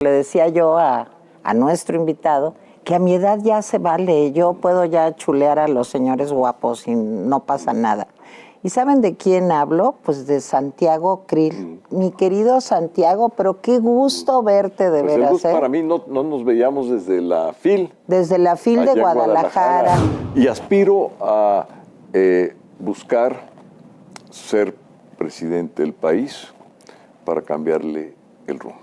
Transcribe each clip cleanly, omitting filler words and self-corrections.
Le decía yo a nuestro invitado que a mi edad ya se vale, yo puedo ya chulear a los señores guapos y no pasa nada. ¿Y saben de quién hablo? Pues de Santiago Krill. Mi querido Santiago, pero qué gusto verte de pues veras. El gusto para mí, no nos veíamos desde la FIL. Desde la FIL de Guadalajara. Y aspiro a buscar ser presidente del país para cambiarle el rumbo.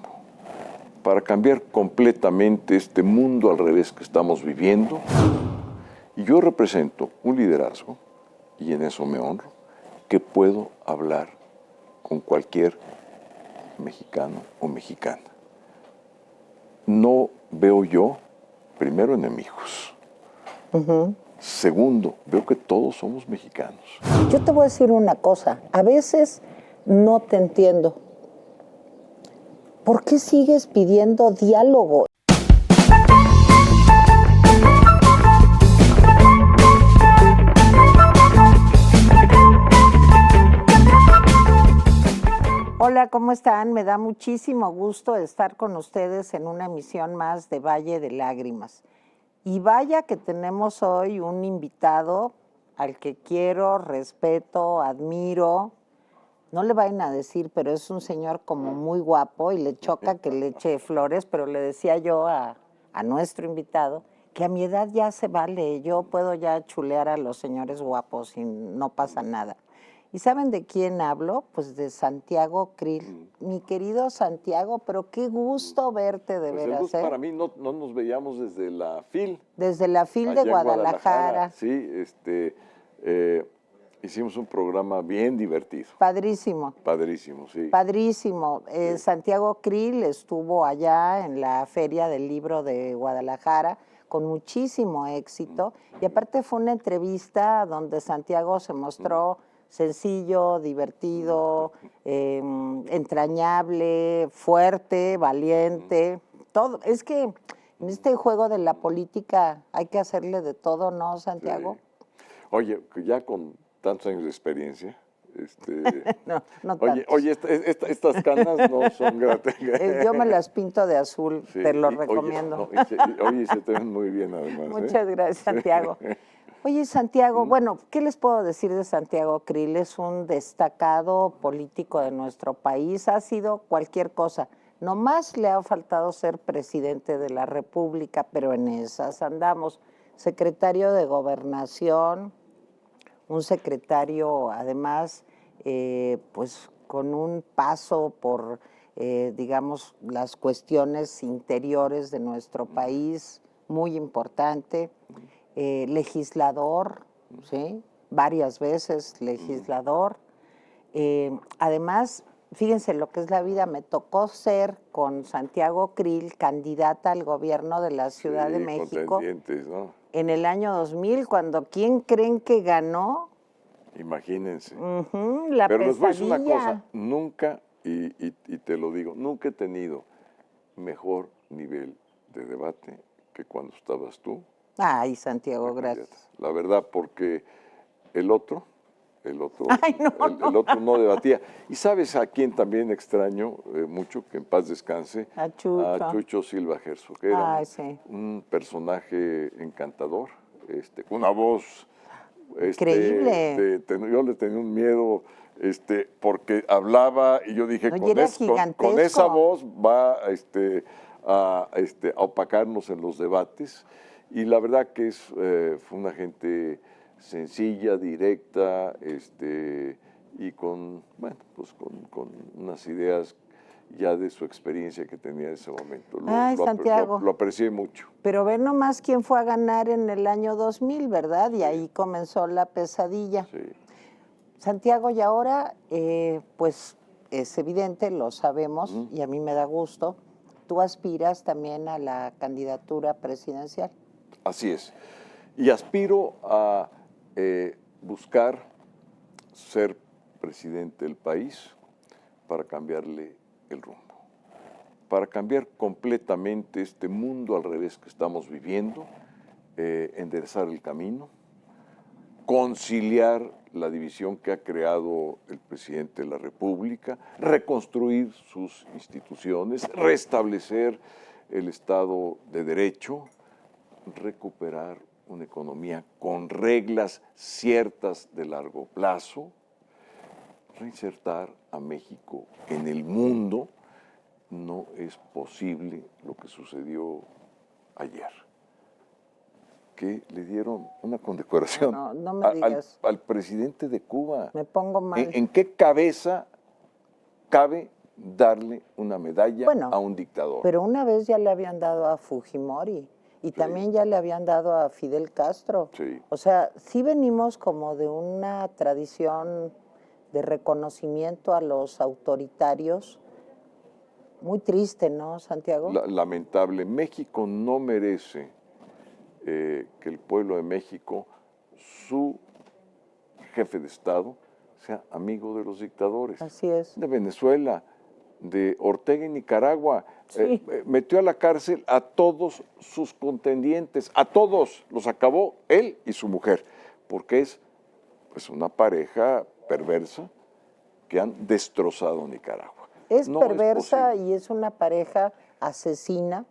Para cambiar completamente este mundo al revés que estamos viviendo. Y yo represento un liderazgo, y en eso me honro, que puedo hablar con cualquier mexicano o mexicana. No veo yo, primero, enemigos. Segundo, veo que todos somos mexicanos. Yo te voy a decir una cosa, a veces no te entiendo. ¿Por qué sigues pidiendo diálogo? Hola, ¿cómo están? Me da muchísimo gusto estar con ustedes en una emisión más de Valle de Lágrimas. Y vaya que tenemos hoy un invitado al que quiero, respeto, admiro. No le vayan a decir, pero es un señor como muy guapo y le choca que le eche flores, pero le decía yo a nuestro invitado que a mi edad ya se vale, yo puedo ya chulear a los señores guapos y no pasa nada. ¿Y saben de quién hablo? Pues de Santiago Krill. Mi querido Santiago, pero qué gusto verte de pues veras. El gusto para mí, no nos veíamos desde la FIL. Desde la FIL de Guadalajara. Sí, hicimos un programa bien divertido. Padrísimo. Padrísimo, sí. Padrísimo. Sí. Santiago Krill estuvo allá en la Feria del Libro de Guadalajara con muchísimo éxito. Y aparte fue una entrevista donde Santiago se mostró sencillo, divertido, entrañable, fuerte, valiente. Todo. Es que en este juego de la política hay que hacerle de todo, ¿no, Santiago? Sí. Oye, ya con tantos años de experiencia, no oye, estas canas no son gratis. Yo me las pinto de azul, Sí, te lo recomiendo. Oye, se te ven muy bien además. Muchas gracias, Santiago. Oye, Santiago, bueno, ¿qué les puedo decir de Santiago Krill? Es un destacado político de nuestro país, ha sido cualquier cosa. Nomás le ha faltado ser presidente de la República, pero en esas andamos. Secretario de Gobernación, un secretario además, pues con un paso por, digamos, las cuestiones interiores de nuestro país, muy importante. Legislador, ¿sí? Varias veces legislador. Además, fíjense lo que es la vida, me tocó ser con Santiago Krill candidata al gobierno de la Ciudad de México. ¿No? En el año 2000, cuando ¿quién creen que ganó? Imagínense. La Pero les voy a decir una pesadilla. cosa, nunca, y te lo digo, nunca he tenido mejor nivel de debate que cuando estabas tú. Ay, Santiago, gracias. La verdad, porque el otro Ay, no. el otro no debatía. Y ¿sabes a quién también extraño mucho, que en paz descanse? A Chucho. A Chucho Silva Gerso, que era sí. un personaje encantador, una voz increíble. Yo le tenía un miedo, porque hablaba y yo dije, con esa voz va a opacarnos en los debates. Y la verdad que fue una gente sencilla, directa, y con unas ideas ya de su experiencia que tenía en ese momento. Santiago. Lo aprecié mucho. Pero ve nomás quién fue a ganar en el año 2000, ¿verdad? Y ahí comenzó la pesadilla. Sí. Santiago, y ahora, pues es evidente, lo sabemos, y a mí me da gusto, tú aspiras también a la candidatura presidencial. Así es. Y aspiro a buscar ser presidente del país para cambiarle el rumbo. Para cambiar completamente este mundo al revés que estamos viviendo, enderezar el camino conciliar la división que ha creado el presidente de la República, reconstruir sus instituciones, restablecer el Estado de Derecho, recuperar una economía con reglas ciertas de largo plazo, reinsertar a México en el mundo. No es posible lo que sucedió ayer, que le dieron una condecoración No me digas. al presidente de Cuba. Me pongo mal. ¿En qué cabeza cabe darle una medalla a un dictador? Pero una vez ya le habían dado a Fujimori y también ya le habían dado a Fidel Castro. Sí. O sea, sí venimos como de una tradición de reconocimiento a los autoritarios. Muy triste, ¿no, Santiago? Lamentable. México no merece que el pueblo de México, su jefe de Estado, sea amigo de los dictadores. Así es. De Venezuela, de Ortega y Nicaragua. Sí. Metió a la cárcel a todos sus contendientes, a todos los acabó él y su mujer, porque es pues una pareja perversa que han destrozado Nicaragua. Es No perversa es y es una pareja asesina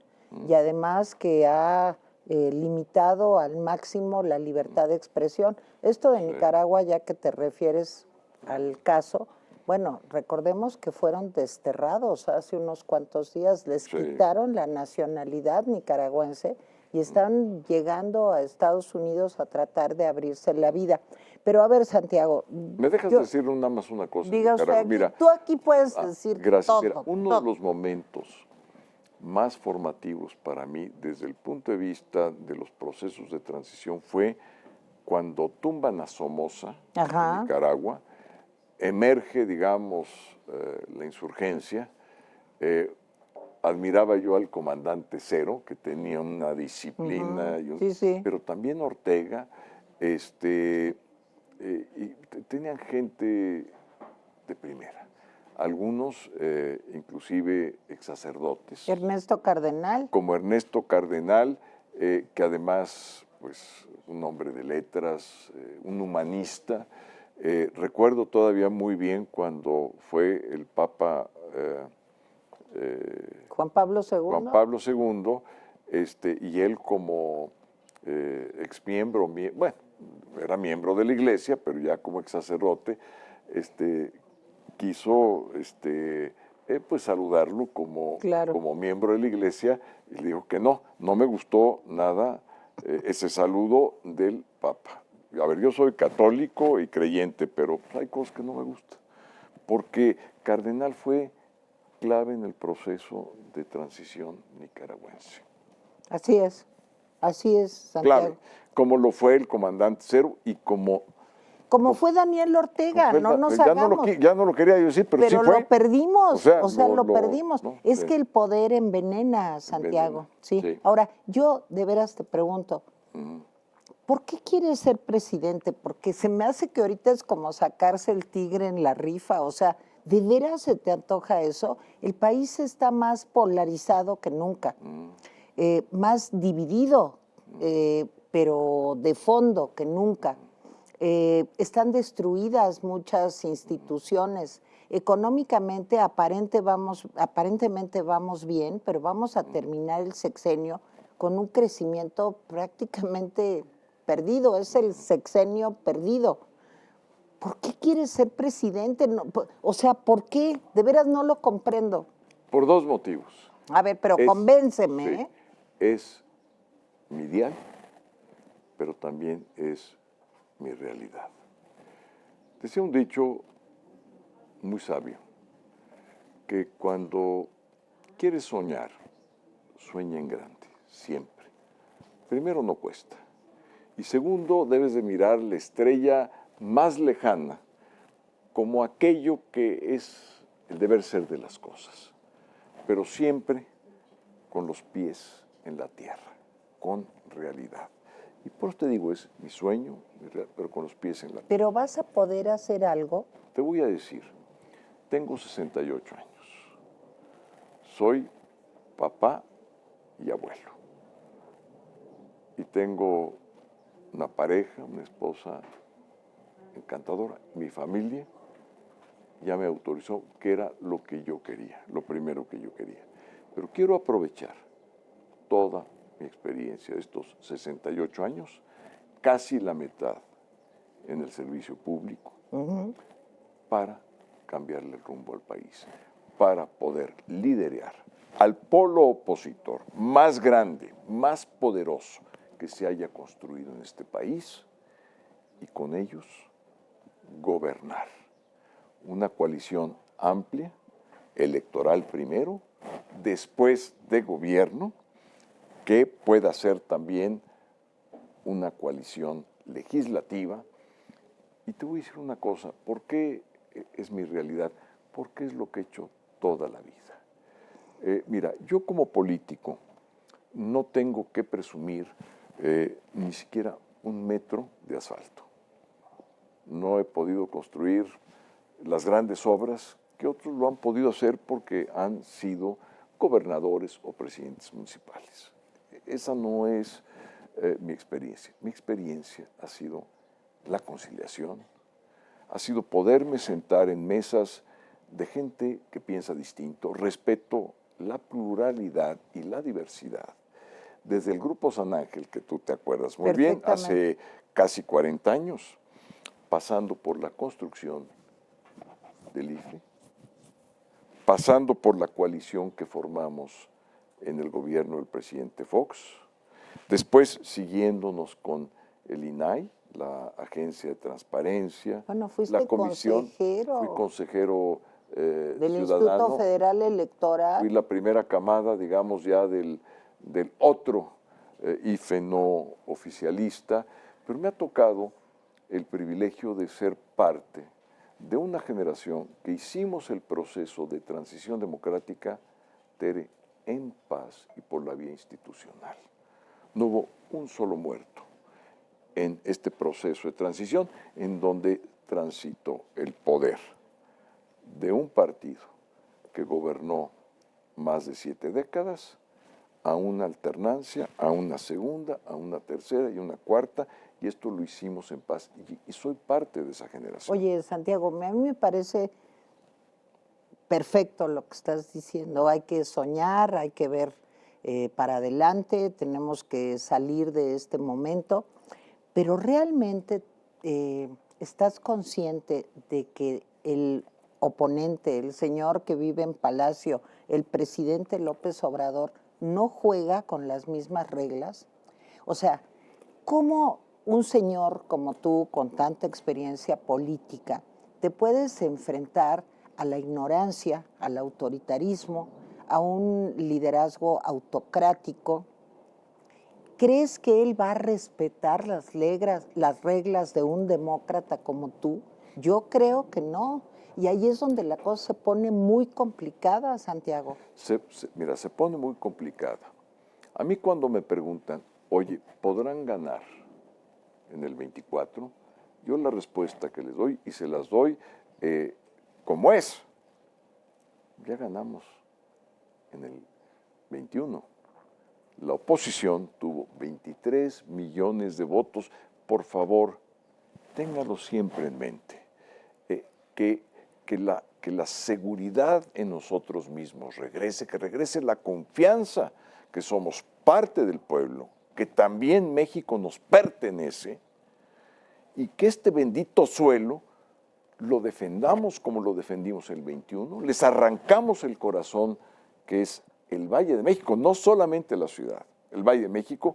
y además que ha limitado al máximo la libertad de expresión. Esto de Nicaragua, ya que te refieres al caso, bueno, recordemos que fueron desterrados hace unos cuantos días, les quitaron la nacionalidad nicaragüense y están llegando a Estados Unidos a tratar de abrirse la vida. Pero a ver, Santiago. ¿Me dejas decir nada más una cosa? Diga usted, aquí, mira, tú aquí puedes decir gracias. todo. Mira, uno de los momentos más formativos para mí, desde el punto de vista de los procesos de transición, fue cuando tumban a Somoza, en Nicaragua, emerge, digamos, la insurgencia. Admiraba yo al comandante Cero, que tenía una disciplina, pero también Ortega, y tenían gente de primera. Algunos, inclusive exsacerdotes. Ernesto Cardenal. Como Ernesto Cardenal, que además, pues, un hombre de letras, un humanista. Recuerdo todavía muy bien cuando fue el Papa Juan Pablo II. Juan Pablo II, y él como exmiembro, bueno, era miembro de la Iglesia, pero ya como ex sacerdote, quiso pues saludarlo como miembro de la Iglesia y le dijo que no me gustó nada ese saludo del Papa. A ver, yo soy católico y creyente, pero hay cosas que no me gustan, porque Cardenal fue clave en el proceso de transición nicaragüense. Así es, Santiago. Clave, como lo fue el comandante Cero y como fue Daniel Ortega, no nos hagamos. Ya no lo quería yo decir, pero sí fue. Lo perdimos, o sea, lo perdimos. No, es que el poder envenena, Santiago. Sí. Ahora, yo de veras te pregunto, ¿por qué quieres ser presidente? Porque se me hace que ahorita es como sacarse el tigre en la rifa, o sea, ¿de veras se te antoja eso? El país está más polarizado que nunca, más dividido, pero de fondo que nunca. Están destruidas muchas instituciones. Económicamente aparentemente vamos bien, pero vamos a terminar el sexenio con un crecimiento prácticamente perdido. Es el sexenio perdido. ¿Por qué quieres ser presidente? No, o sea, ¿por qué? De veras no lo comprendo. Por dos motivos. A ver, pero convénceme. Sí, ¿eh? Es mi ideal, pero también es mi realidad. Decía un dicho muy sabio, que cuando quieres soñar, sueña en grande, siempre. Primero, no cuesta. Y segundo, debes de mirar la estrella más lejana como aquello que es el deber ser de las cosas, pero siempre con los pies en la tierra, con realidad. Y por eso te digo, es mi sueño, pero con los pies en la tierra. ¿Pero vas a poder hacer algo? Te voy a decir, tengo 68 años, soy papá y abuelo, y tengo una pareja, una esposa encantadora. Mi familia ya me autorizó, que era lo que yo quería, lo primero que yo quería. Pero quiero aprovechar toda mi experiencia de estos 68 años, casi la mitad en el servicio público, para cambiarle el rumbo al país, para poder liderar al polo opositor más grande, más poderoso que se haya construido en este país y con ellos gobernar. Una coalición amplia, electoral primero, después de gobierno, que pueda ser también una coalición legislativa. Y te voy a decir una cosa, ¿por qué es mi realidad? Porque es lo que he hecho toda la vida. Mira, yo como político no tengo que presumir ni siquiera un metro de asfalto. No he podido construir las grandes obras que otros lo han podido hacer porque han sido gobernadores o presidentes municipales. Esa no es mi experiencia. Mi experiencia ha sido la conciliación, ha sido poderme sentar en mesas de gente que piensa distinto, respeto la pluralidad y la diversidad. Desde el Grupo San Ángel, que tú te acuerdas muy bien, hace casi 40 años, pasando por la construcción del IFE, pasando por la coalición que formamos en el gobierno del presidente Fox, después siguiéndonos con el INAI, la Agencia de Transparencia, bueno, fuiste la Comisión, consejero fui consejero del ciudadano, Instituto Federal Electoral. Fui la primera camada, digamos, ya del otro IFE no oficialista, pero me ha tocado el privilegio de ser parte de una generación que hicimos el proceso de transición democrática, Tere, en paz y por la vía institucional. No hubo un solo muerto en este proceso de transición en donde transitó el poder de un partido que gobernó más de 7 décadas a una alternancia, a una segunda, a una tercera y una cuarta, y esto lo hicimos en paz, y soy parte de esa generación. Oye, Santiago, a mí me parece perfecto lo que estás diciendo. Hay que soñar, hay que ver para adelante, tenemos que salir de este momento, pero realmente estás consciente de que el oponente, el señor que vive en Palacio, el presidente López Obrador, no juega con las mismas reglas. O sea, ¿cómo un señor como tú, con tanta experiencia política, te puedes enfrentar a la ignorancia, al autoritarismo, a un liderazgo autocrático? ¿Crees que él va a respetar las reglas de un demócrata como tú? Yo creo que no. Y ahí es donde la cosa se pone muy complicada, Santiago. Mira, se pone muy complicada. A mí cuando me preguntan, oye, ¿podrán ganar en el 24? Yo la respuesta que les doy, y se las doy como es, ya ganamos en el 21. La oposición tuvo 23 millones de votos. Por favor, téngalo siempre en mente. Que la seguridad en nosotros mismos regrese, que regrese la confianza que somos parte del pueblo, que también México nos pertenece, y que este bendito suelo lo defendamos como lo defendimos el 21, les arrancamos el corazón que es el Valle de México, no solamente la ciudad, el Valle de México,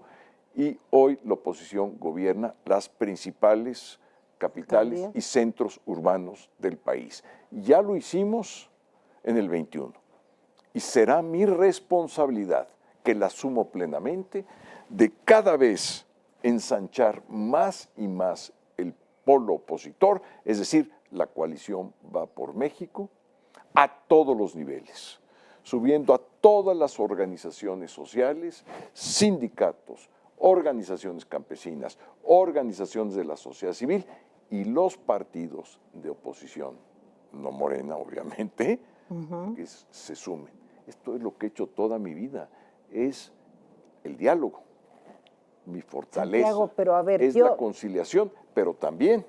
y hoy la oposición gobierna las principales capitales y centros urbanos del país. Ya lo hicimos en el 21 y será mi responsabilidad, que la asumo plenamente, de cada vez ensanchar más y más el polo opositor, es decir, la coalición Va por México, a todos los niveles, subiendo a todas las organizaciones sociales, sindicatos, organizaciones campesinas, organizaciones de la sociedad civil y los partidos de oposición, no Morena obviamente, que se sumen. Esto es lo que he hecho toda mi vida, es el diálogo. Mi fortaleza, Santiago, pero a ver, es la conciliación, pero también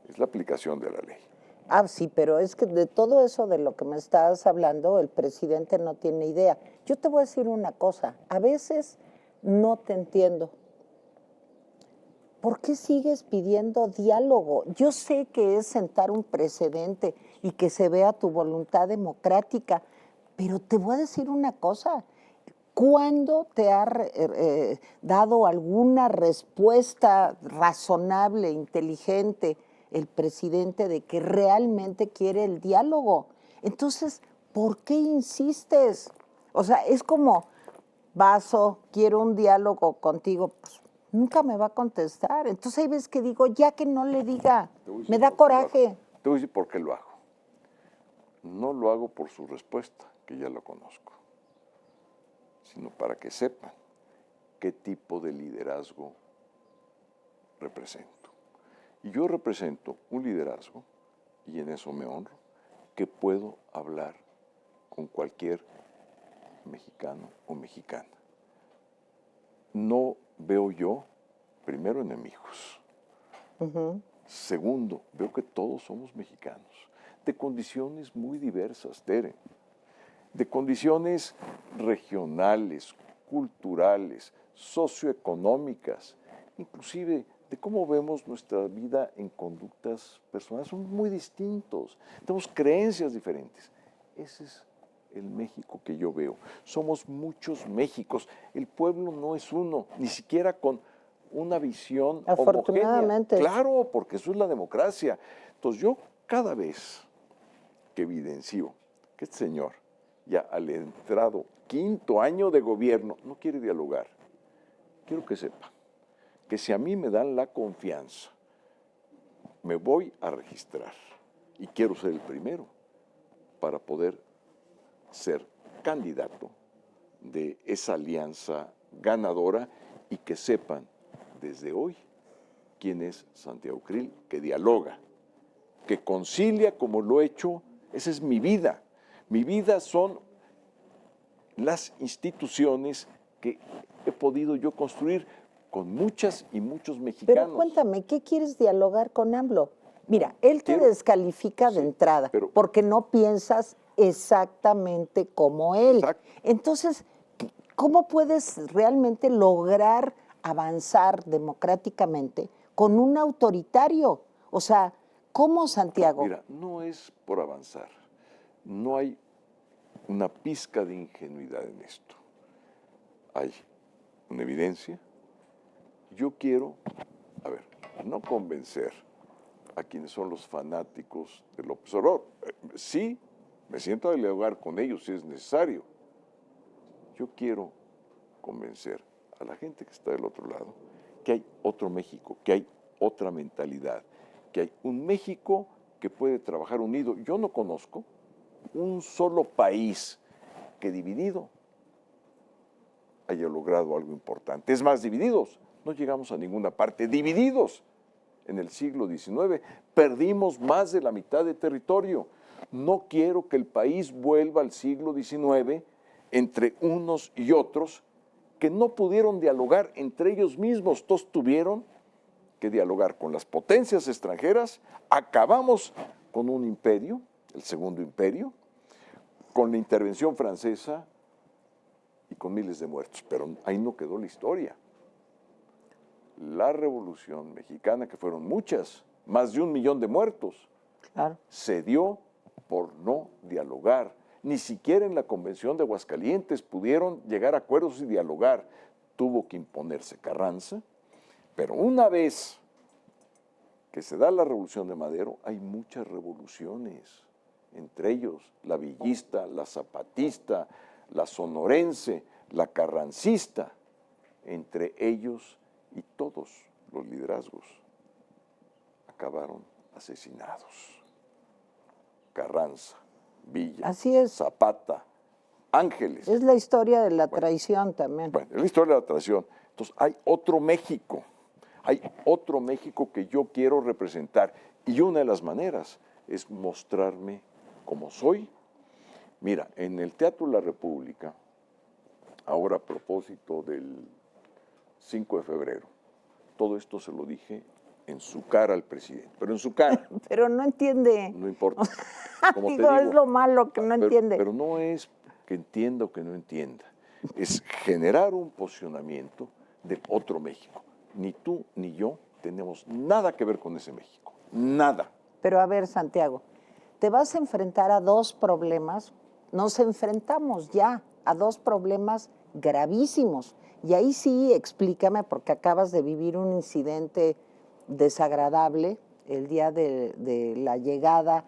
es la aplicación de la ley. Ah, sí, pero es que de todo eso de lo que me estás hablando, el presidente no tiene idea. Yo te voy a decir una cosa, a veces no te entiendo. ¿Por qué sigues pidiendo diálogo? Yo sé que es sentar un precedente y que se vea tu voluntad democrática, pero te voy a decir una cosa. ¿Cuándo te ha dado alguna respuesta razonable, inteligente, el presidente de que realmente quiere el diálogo? Entonces, ¿por qué insistes? O sea, es como, Vaso, quiero un diálogo contigo, pues nunca me va a contestar. Entonces hay veces que digo, ya que no le diga, me da coraje. Te voy a decir por qué lo hago. No lo hago por su respuesta, que ya lo conozco, sino para que sepan qué tipo de liderazgo represento. Y yo represento un liderazgo, y en eso me honro, que puedo hablar con cualquier mexicano o mexicana. No veo yo, primero, enemigos. Segundo, veo que todos somos mexicanos, de condiciones muy diversas, Tere, de condiciones regionales, culturales, socioeconómicas, inclusive de cómo vemos nuestra vida en conductas personales. Son muy distintos, tenemos creencias diferentes. Ese es el México que yo veo. Somos muchos Méxicos. El pueblo no es uno, ni siquiera con una visión Afortunadamente. homogénea. Claro, porque eso es la democracia. Entonces yo cada vez que evidencio que este señor, ya al entrado 5º año de gobierno, no quiere dialogar, quiero que sepa que si a mí me dan la confianza, me voy a registrar y quiero ser el primero para poder ser candidato de esa alianza ganadora y que sepan desde hoy quién es Santiago Krill, que dialoga, que concilia como lo he hecho. Esa es mi vida. Mi vida son las instituciones que he podido yo construir con muchas y muchos mexicanos. Pero cuéntame, ¿qué quieres dialogar con AMLO? Mira, él te descalifica de entrada porque no piensas exactamente como él. Exacto. Entonces, ¿cómo puedes realmente lograr avanzar democráticamente con un autoritario? O sea, ¿cómo, Santiago? Mira, no es por avanzar. No hay una pizca de ingenuidad en esto. Hay una evidencia. Yo quiero, no convencer a quienes son los fanáticos del observador. Sí, me siento a dialogar con ellos si es necesario. Yo quiero convencer a la gente que está del otro lado que hay otro México, que hay otra mentalidad, que hay un México que puede trabajar unido. Yo no conozco un solo país que dividido haya logrado algo importante. Es más, divididos no llegamos a ninguna parte. Divididos en el siglo XIX perdimos más de la mitad de territorio. No quiero que el país vuelva al siglo XIX entre unos y otros que no pudieron dialogar entre ellos mismos. Todos tuvieron que dialogar con las potencias extranjeras. Acabamos con un imperio, el Segundo Imperio, con la intervención francesa y con miles de muertos. Pero ahí no quedó la historia. La Revolución Mexicana, que fueron muchas, más de 1 millón de muertos, claro, se dio por no dialogar. Ni siquiera en la Convención de Aguascalientes pudieron llegar a acuerdos y dialogar. Tuvo que imponerse Carranza, pero una vez que se da la Revolución de Madero, hay muchas revoluciones, entre ellos la villista, la zapatista, la sonorense, la carrancista, entre ellos y todos los liderazgos acabaron asesinados. Carranza, Villa, así es. Zapata, Ángeles. Es la historia de la traición también. Bueno, es la historia de la traición. Entonces, hay otro México que yo quiero representar. Y una de las maneras es mostrarme como soy. Mira, en el Teatro de la República, ahora a propósito del 5 de febrero, todo esto se lo dije en su cara al presidente, pero en su cara. Pero no entiende. No importa. Como te Digo, digo, es lo malo que no entiende. Pero no es que entienda o que no entienda. Es generar un posicionamiento de otro México. Ni tú ni yo tenemos nada que ver con ese México. Nada. Pero a ver, Santiago, te vas a enfrentar a dos problemas. Nos enfrentamos ya a dos problemas gravísimos. Y ahí sí, explícame, porque acabas de vivir un incidente desagradable el día de la llegada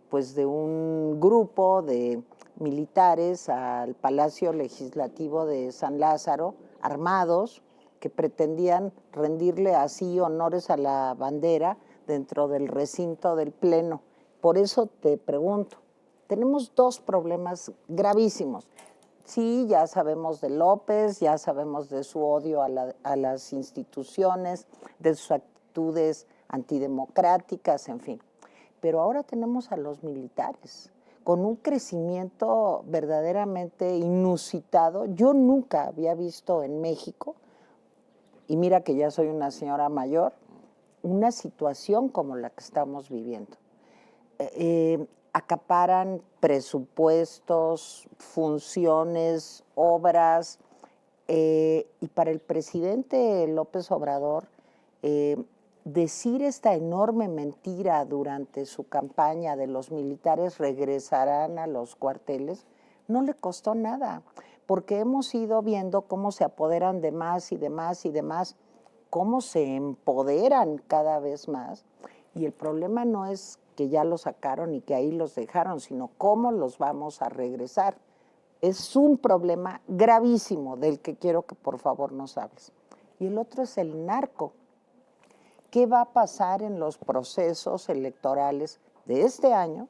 pues de un grupo de militares al Palacio Legislativo de San Lázaro, armados, que pretendían rendirle así honores a la bandera dentro del recinto del Pleno. Por eso te pregunto, tenemos dos problemas gravísimos. Sí, ya sabemos de López, ya sabemos de su odio a las instituciones, de sus actitudes antidemocráticas, en fin. Pero ahora tenemos a los militares con un crecimiento verdaderamente inusitado. Yo nunca había visto en México, y mira que ya soy una señora mayor, una situación como la que estamos viviendo. Acaparan presupuestos, funciones, obras, y para el presidente López Obrador, decir esta enorme mentira durante su campaña de los militares regresarán a los cuarteles, no le costó nada, porque hemos ido viendo cómo se apoderan de más y de más y de más, cómo se empoderan cada vez más, y el problema no es que ya los sacaron y que ahí los dejaron, sino cómo los vamos a regresar. Es un problema gravísimo del que quiero que por favor nos hables. Y el otro es el narco. ¿Qué va a pasar en los procesos electorales de este año?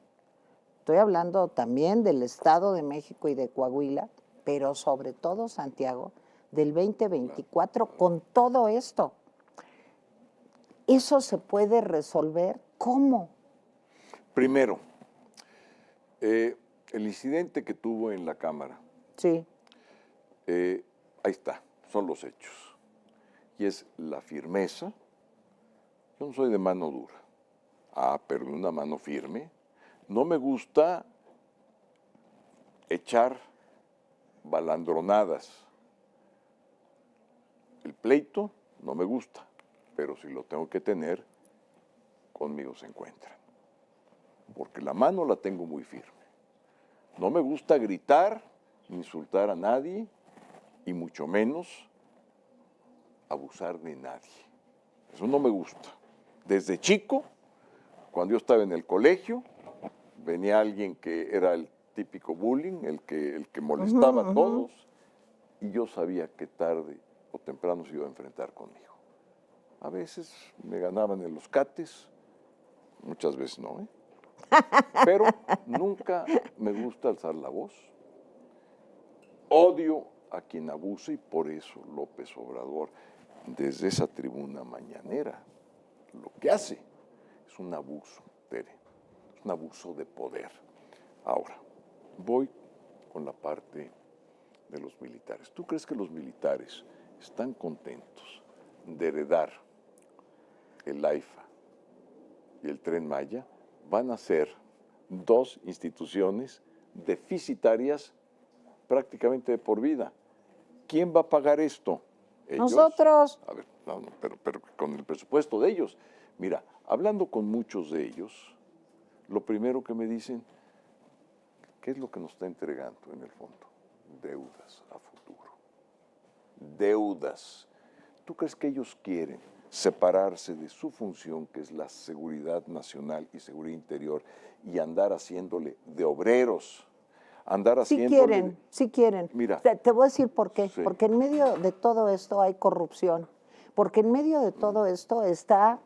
Estoy hablando también del Estado de México y de Coahuila, pero sobre todo, Santiago, del 2024 con todo esto. ¿Eso se puede resolver? ¿Cómo? Primero, el incidente que tuvo en la Cámara. Sí. Ahí está, son los hechos. Y es la firmeza. Yo no soy de mano dura. Pero de una mano firme. No me gusta echar balandronadas. El pleito no me gusta, pero si lo tengo que tener, conmigo se encuentran. Porque la mano la tengo muy firme. No me gusta gritar, insultar a nadie, y mucho menos abusar de nadie. Eso no me gusta. Desde chico, cuando yo estaba en el colegio, venía alguien que era el típico bullying, el que molestaba a todos, y yo sabía que tarde o temprano se iba a enfrentar conmigo. A veces me ganaban en los cates, muchas veces no, pero nunca me gusta alzar la voz. Odio a quien abusa y por eso López Obrador, desde esa tribuna mañanera, lo que hace es un abuso, Tere, es un abuso de poder. Ahora, voy con la parte de los militares. ¿Tú crees que los militares están contentos de heredar el AIFA y el Tren Maya? Van a ser dos instituciones deficitarias prácticamente de por vida. ¿Quién va a pagar esto? ¿Ellos? Nosotros. A ver, pero con el presupuesto de ellos. Mira, hablando con muchos de ellos, lo primero que me dicen, ¿qué es lo que nos está entregando en el fondo? Deudas a futuro. Deudas. ¿Tú crees que ellos quieren separarse de su función, que es la seguridad nacional y seguridad interior, y andar haciéndole de obreros? Andar haciéndole... Sí quieren. Mira, te voy a decir por qué. Sí. Porque en medio de todo esto hay corrupción. Porque en medio de todo esto está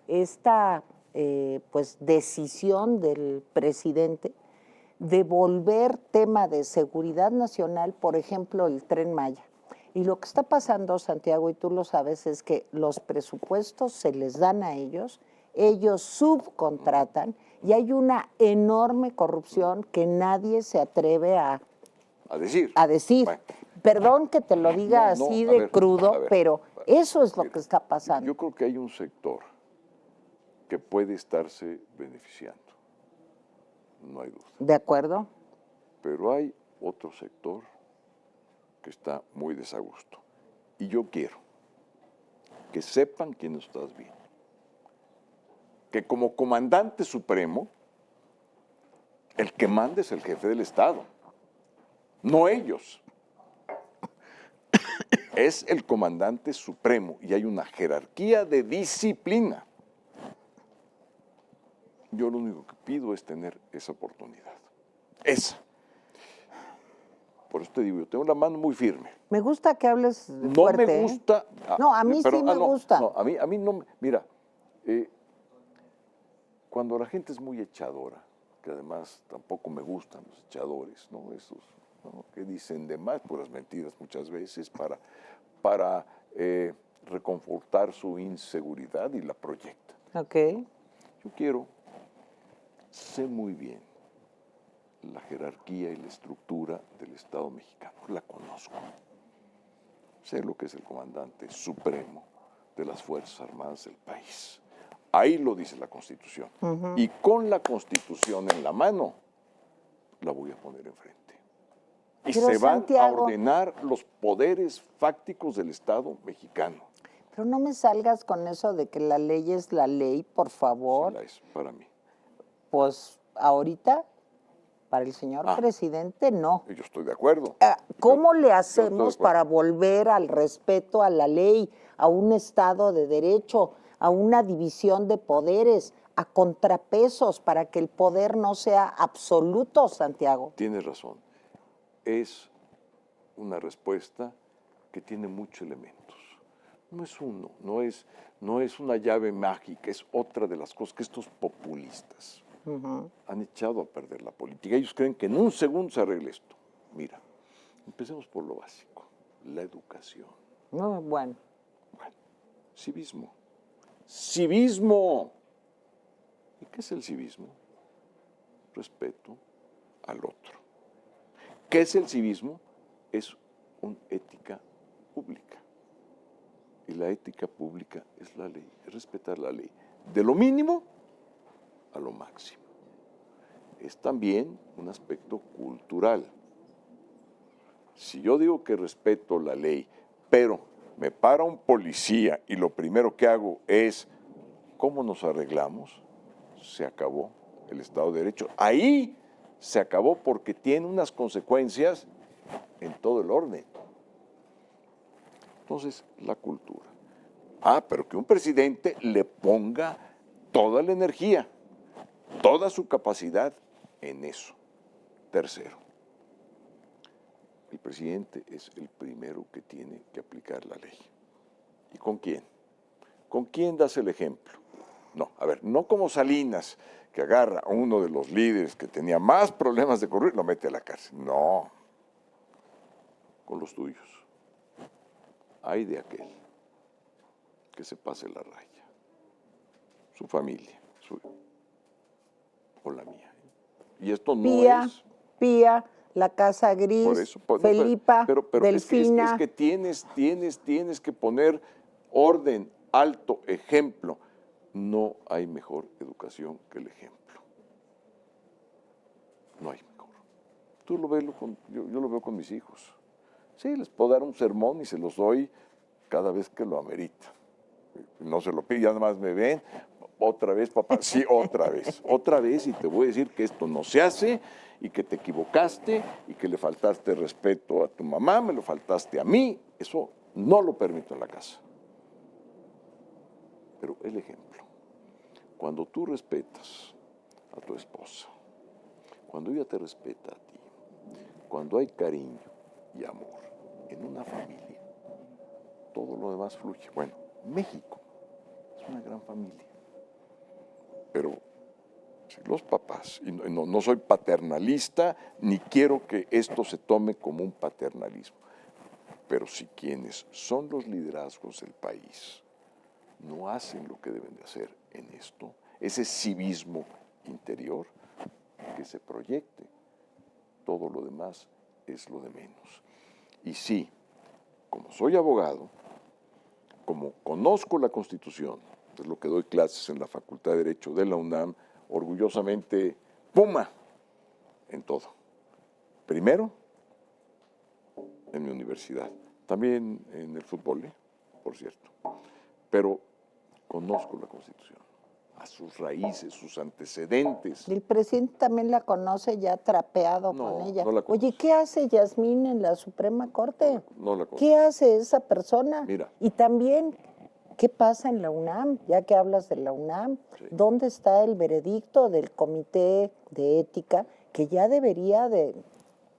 esta pues decisión del presidente de volver tema de seguridad nacional, por ejemplo, el Tren Maya. Y lo que está pasando, Santiago, y tú lo sabes, es que los presupuestos se les dan a ellos subcontratan, y hay una enorme corrupción que nadie se atreve a decir. Bueno. Perdón que te lo diga así de crudo, pero eso es lo que está pasando. Yo creo que hay un sector que puede estarse beneficiando, no hay duda. ¿De acuerdo? Pero hay otro sector que está muy desagusto. Y yo quiero que sepan quién estás viendo. Que como comandante supremo, el que manda es el jefe del Estado, no ellos. Es el comandante supremo y hay una jerarquía de disciplina. Yo lo único que pido es tener esa oportunidad. Esa. Por eso te digo, yo tengo la mano muy firme. Me gusta que hables No fuerte, me gusta. No, a mí sí me gusta. No, a mí no. Mira, cuando la gente es muy echadora, que además tampoco me gustan los echadores, ¿no? Esos, ¿no? Que dicen de más puras mentiras muchas veces para reconfortar su inseguridad y la proyectan. Ok. Yo sé muy bien la jerarquía y la estructura del Estado mexicano, la conozco. Sé lo que es el comandante supremo de las Fuerzas Armadas del país. Ahí lo dice la Constitución. Y con la Constitución en la mano, la voy a poner enfrente. Y Pero se van Santiago, a ordenar los poderes fácticos del Estado mexicano. Pero no me salgas con eso de que la ley es la ley, por favor. Sí la es para mí. Pues ahorita, para el señor presidente, no. Yo estoy de acuerdo. ¿Cómo le yo hacemos estoy de para volver al respeto a la ley, a un Estado de Derecho, a una división de poderes, a contrapesos, para que el poder no sea absoluto, Santiago? Tienes razón. Es una respuesta que tiene muchos elementos. No es uno, no es una llave mágica, es otra de las cosas que estos populistas han echado a perder la política. Ellos creen que en un segundo se arregle esto. Mira, empecemos por lo básico, la educación. No, bueno. Bueno, civismo. ¡Civismo! ¿Y qué es el civismo? Respeto al otro. ¿Qué es el civismo? Es una ética pública. Y la ética pública es la ley, es respetar la ley. De lo mínimo a lo máximo. Es también un aspecto cultural. Si yo digo que respeto la ley, pero me para un policía y lo primero que hago es, ¿cómo nos arreglamos? Se acabó el Estado de Derecho. Ahí se acabó porque tiene unas consecuencias en todo el orden. Entonces, la cultura. Pero que un presidente le ponga toda la energía, toda su capacidad en eso. Tercero, el presidente es el primero que tiene que aplicar la ley. ¿Y con quién? ¿Con quién das el ejemplo? No, a ver, no como Salinas, que agarra a uno de los líderes que tenía más problemas de corrupción y lo mete a la cárcel. No, con los tuyos. Hay de aquel que se pase la raya. Su familia, o la mía. Y esto no es... Pía, la Casa Gris, Por eso, Felipa, pero Delfina. Es que tienes que poner orden, alto, ejemplo. No hay mejor educación que el ejemplo. No hay mejor. Tú lo ves, yo lo veo con mis hijos. Sí, les puedo dar un sermón y se los doy cada vez que lo amerita. No se lo pido, ya nada más me ven. Otra vez, papá, sí, otra vez, y te voy a decir que esto no se hace, y que te equivocaste, y que le faltaste respeto a tu mamá, me lo faltaste a mí, eso no lo permito en la casa. Pero el ejemplo, cuando tú respetas a tu esposa, cuando ella te respeta a ti, cuando hay cariño y amor en una familia, todo lo demás fluye. Bueno, México es una gran familia. Pero si los papás, y no soy paternalista, ni quiero que esto se tome como un paternalismo, pero si quienes son los liderazgos del país no hacen lo que deben de hacer en esto, ese civismo interior, que se proyecte, todo lo demás es lo de menos. Y sí, como soy abogado, como conozco la Constitución, es lo que doy clases en la Facultad de Derecho de la UNAM, orgullosamente Puma en todo. Primero, en mi universidad, también en el fútbol, por cierto, pero conozco la Constitución, a sus raíces, sus antecedentes. El presidente también la conoce, ya trapeado No, con ella. no la conoce. Oye, ¿qué hace Yasmín en la Suprema Corte? No la conozco. ¿Qué hace esa persona? Mira. Y también, ¿qué pasa en la UNAM? Ya que hablas de la UNAM, Sí. ¿dónde está el veredicto del Comité de Ética que ya debería de...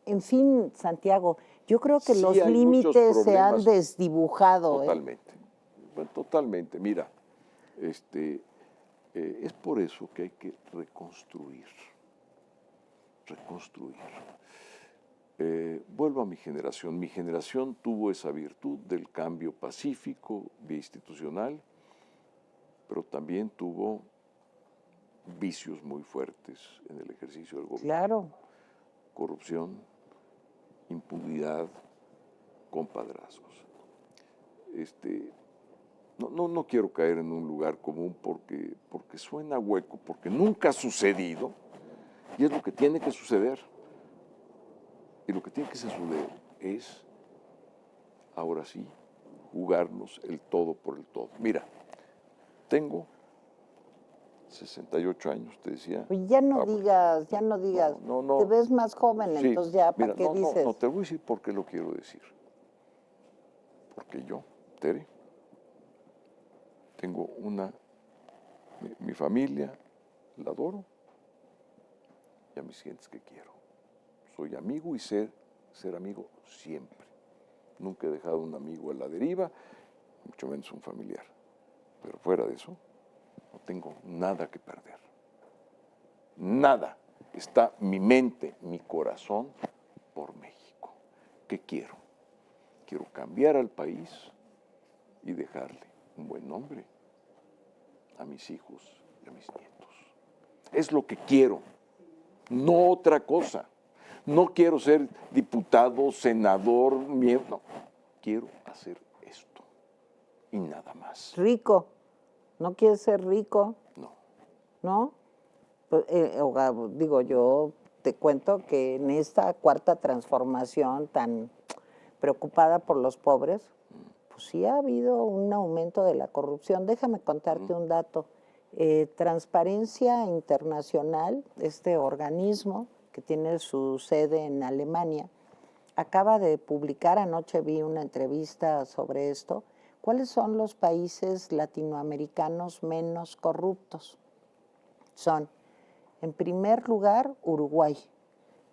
En fin, Santiago, yo creo que Sí, los hay muchos límites se han problemas. desdibujado. Totalmente. Bueno, totalmente. Mira, es por eso que hay que reconstruir. Vuelvo a mi generación. Mi generación tuvo esa virtud del cambio pacífico, vía institucional, pero también tuvo vicios muy fuertes en el ejercicio del gobierno. Claro. Corrupción, impunidad, compadrazgos. No quiero caer en un lugar común porque suena hueco, porque nunca ha sucedido y es lo que tiene que suceder. Y lo que tiene que suceder es, ahora sí, jugarnos el todo por el todo. Mira, tengo 68 años, te decía. Oye, ya no bueno, digas, ya no digas. no. Te ves más joven, Sí, entonces ya, ¿para mira, qué dices? No, te voy a decir por qué lo quiero decir. Porque yo, Tere, tengo mi familia, la adoro, y a mis gentes que quiero. Soy amigo y ser amigo siempre. Nunca he dejado un amigo a la deriva, mucho menos un familiar. Pero fuera de eso, no tengo nada que perder. Nada. Está mi mente, mi corazón por México. ¿Qué quiero? Quiero cambiar al país y dejarle un buen nombre a mis hijos y a mis nietos. Es lo que quiero, no otra cosa. No quiero ser diputado, senador, miembro. No, quiero hacer esto y nada más. Rico. ¿No quieres ser rico? No. ¿No? Pues, digo, yo te cuento que en esta cuarta transformación tan preocupada por los pobres, pues sí ha habido un aumento de la corrupción. Déjame contarte un dato. Transparencia Internacional, este organismo que tiene su sede en Alemania, acaba de publicar, anoche vi una entrevista sobre esto, ¿cuáles son los países latinoamericanos menos corruptos? Son, en primer lugar, Uruguay,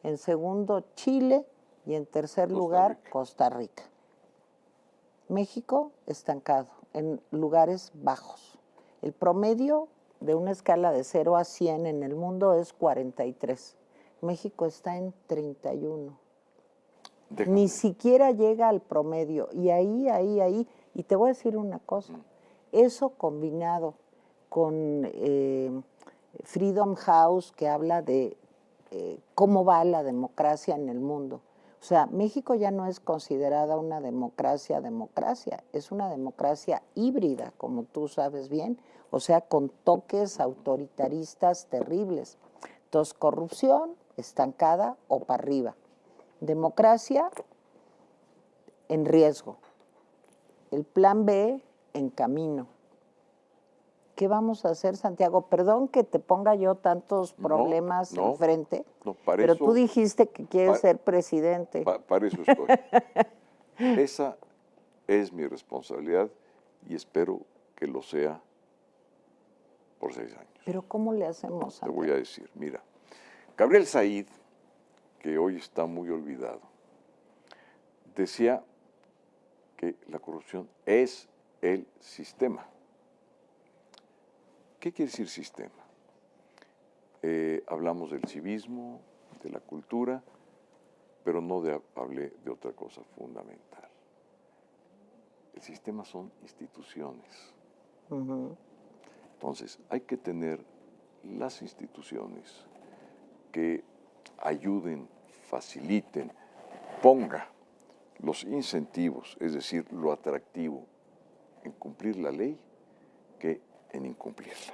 en segundo, Chile y en tercer lugar, Costa Rica. México estancado, en lugares bajos. El promedio de una escala de 0 a 100 en el mundo es 43. México está en 31. Déjame. Ni siquiera llega al promedio. Y ahí. Y te voy a decir una cosa. Eso combinado con Freedom House, que habla de cómo va la democracia en el mundo. O sea, México ya no es considerada una democracia, es una democracia híbrida, como tú sabes bien, o sea, con toques autoritaristas terribles. Entonces, corrupción estancada o para arriba. Democracia en riesgo. El plan B en camino. ¿Qué vamos a hacer, Santiago? Perdón que te ponga yo tantos problemas enfrente, pero tú dijiste que quieres ser presidente. Para eso estoy. Esa es mi responsabilidad y espero que lo sea por 6 años. Pero ¿cómo le hacemos, Te Santiago? voy a decir, mira, Gabriel Said, que hoy está muy olvidado, decía que la corrupción es el sistema. ¿Qué quiere decir sistema? Hablamos del civismo, de la cultura, pero no hablé de otra cosa fundamental. El sistema son instituciones. Entonces, hay que tener las instituciones que ayuden, faciliten, ponga los incentivos, es decir, lo atractivo en cumplir la ley, que en incumplirla.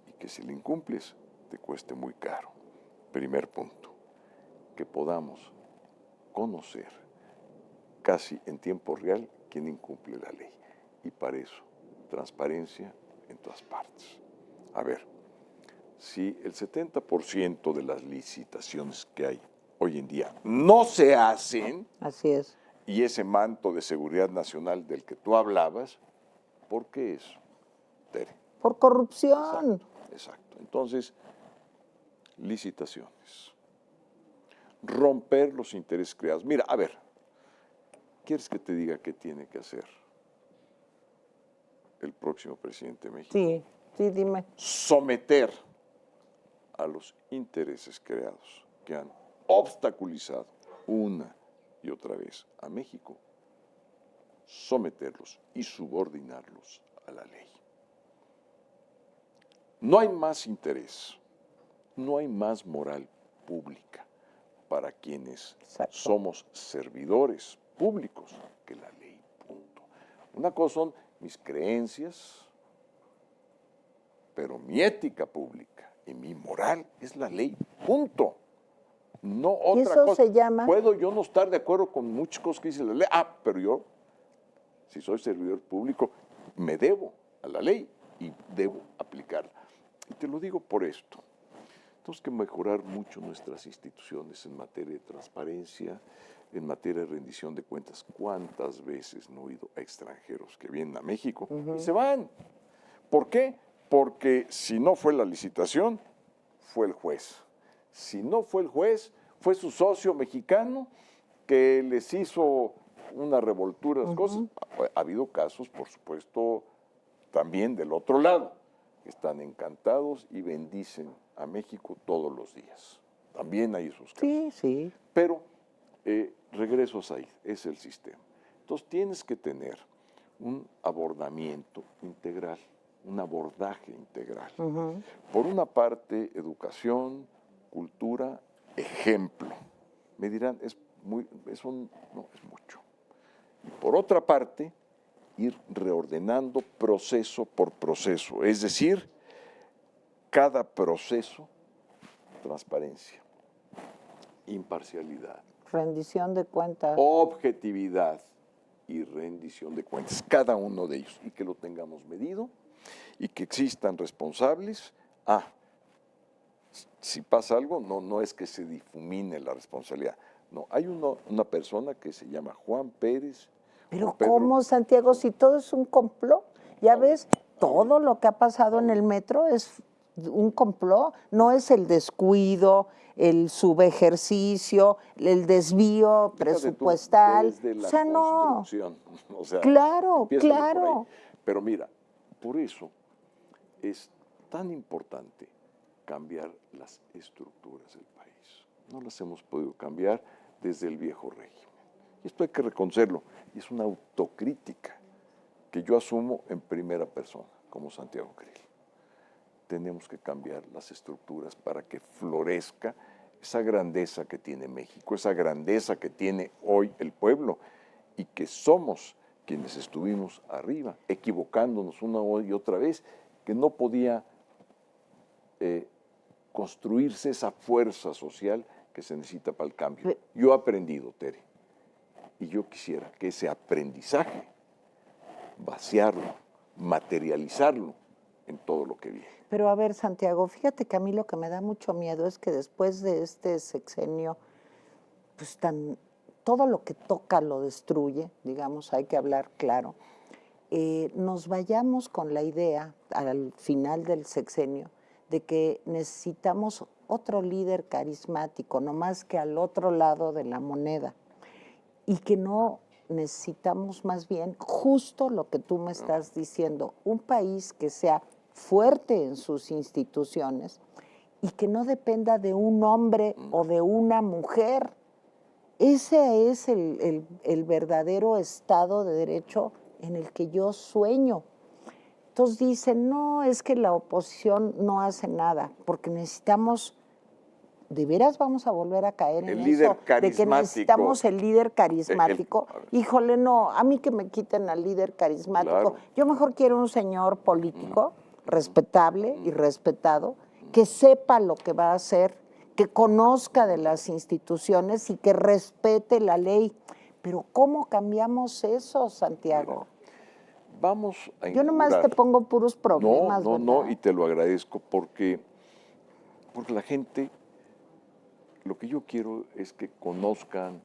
Y que si la incumples, te cueste muy caro. Primer punto, que podamos conocer casi en tiempo real quién incumple la ley. Y para eso, transparencia en todas partes. A ver, si el 70% de las licitaciones que hay hoy en día no se hacen, Así es. y ese manto de seguridad nacional del que tú hablabas, ¿por qué eso, Tere? Por corrupción. Exacto, exacto. Entonces, licitaciones. Romper los intereses creados. Mira, a ver, ¿quieres que te diga qué tiene que hacer el próximo presidente de México? Sí, sí, dime. Someter a los intereses creados que han obstaculizado una y otra vez a México, someterlos y subordinarlos a la ley. No hay más interés, no hay más moral pública para quienes Exacto. somos servidores públicos que la ley, punto. Una cosa son mis creencias, pero mi ética pública y mi moral es la ley, punto. No otra eso cosa. se llama? Puedo yo no estar de acuerdo con muchas cosas que dice la ley. Pero yo, si soy servidor público, me debo a la ley y debo aplicarla. Y te lo digo por esto. Tenemos que mejorar mucho nuestras instituciones en materia de transparencia, en materia de rendición de cuentas. ¿Cuántas veces no he oído a extranjeros que vienen a México y se van? ¿Por qué? Porque si no fue la licitación, fue el juez. Si no fue el juez, fue su socio mexicano que les hizo una revoltura, las cosas. Ha habido casos, por supuesto, también del otro lado, que están encantados y bendicen a México todos los días. También hay esos casos. Sí, sí. Pero regreso a Said, es el sistema. Entonces tienes que tener un abordamiento integral, un abordaje integral. Por una parte, educación, cultura, ejemplo. Me dirán, no, es mucho. Y por otra parte, ir reordenando proceso por proceso, es decir, cada proceso, transparencia, imparcialidad, Rendición de cuentas. objetividad y rendición de cuentas, cada uno de ellos, y que lo tengamos medido y que existan responsables. Si pasa algo, no es que se difumine la responsabilidad. No, hay una persona que se llama Juan Pérez. Pero Juan Pedro. ¿cómo, Santiago? Si todo es un complot. Ya ves, todo lo que ha pasado en el metro es un complot. No es el descuido, el subejercicio, el desvío presupuestal. Desde la O sea, no. construcción. O sea, Claro, empiézale por claro. ahí. Pero mira, por eso es tan importante cambiar las estructuras del país. No las hemos podido cambiar desde el viejo régimen. Y esto hay que reconocerlo. Y es una autocrítica que yo asumo en primera persona, como Santiago Krill. Tenemos que cambiar las estructuras para que florezca esa grandeza que tiene México, esa grandeza que tiene hoy el pueblo, y que somos quienes estuvimos arriba, equivocándonos una y otra vez, que no podía construirse esa fuerza social que se necesita para el cambio. Yo he aprendido, Tere, y yo quisiera que ese aprendizaje, vaciarlo, materializarlo en todo lo que viene. Pero a ver, Santiago, fíjate que a mí lo que me da mucho miedo es que después de este sexenio, pues todo lo que toca lo destruye, digamos, hay que hablar claro, nos vayamos con la idea al final del sexenio de que necesitamos otro líder carismático, no más que al otro lado de la moneda, y que no necesitamos más bien justo lo que tú me estás diciendo, un país que sea fuerte en sus instituciones y que no dependa de un hombre o de una mujer. Ese es el verdadero Estado de Derecho en el que yo sueño. Entonces dicen, no, es que la oposición no hace nada, porque necesitamos ¿de veras vamos a volver a caer en El líder eso? De que carismático. necesitamos el líder carismático. Híjole, no, a mí que me quiten al líder carismático. Claro. Yo mejor quiero un señor político respetable y respetado, que sepa lo que va a hacer, que conozca de las instituciones y que respete la ley. Pero ¿cómo cambiamos eso, Santiago? Vamos a Yo nomás inaugurar. te pongo puros problemas, No, ¿verdad? y te lo agradezco porque la gente, lo que yo quiero es que conozcan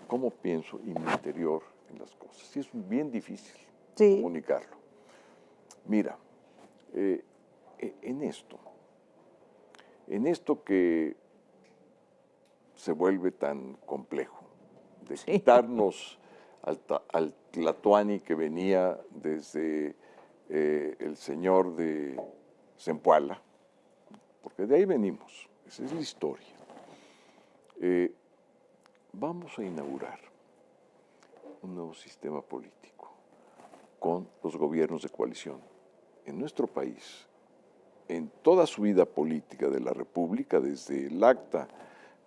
cómo pienso y mi interior en las cosas. Y es bien difícil comunicarlo. Mira, en esto que se vuelve tan complejo, de quitarnos al Tlatoani que venía desde el señor de Zempoala, porque de ahí venimos, esa es la historia. Vamos a inaugurar un nuevo sistema político con los gobiernos de coalición. En nuestro país, en toda su vida política de la República, desde el acta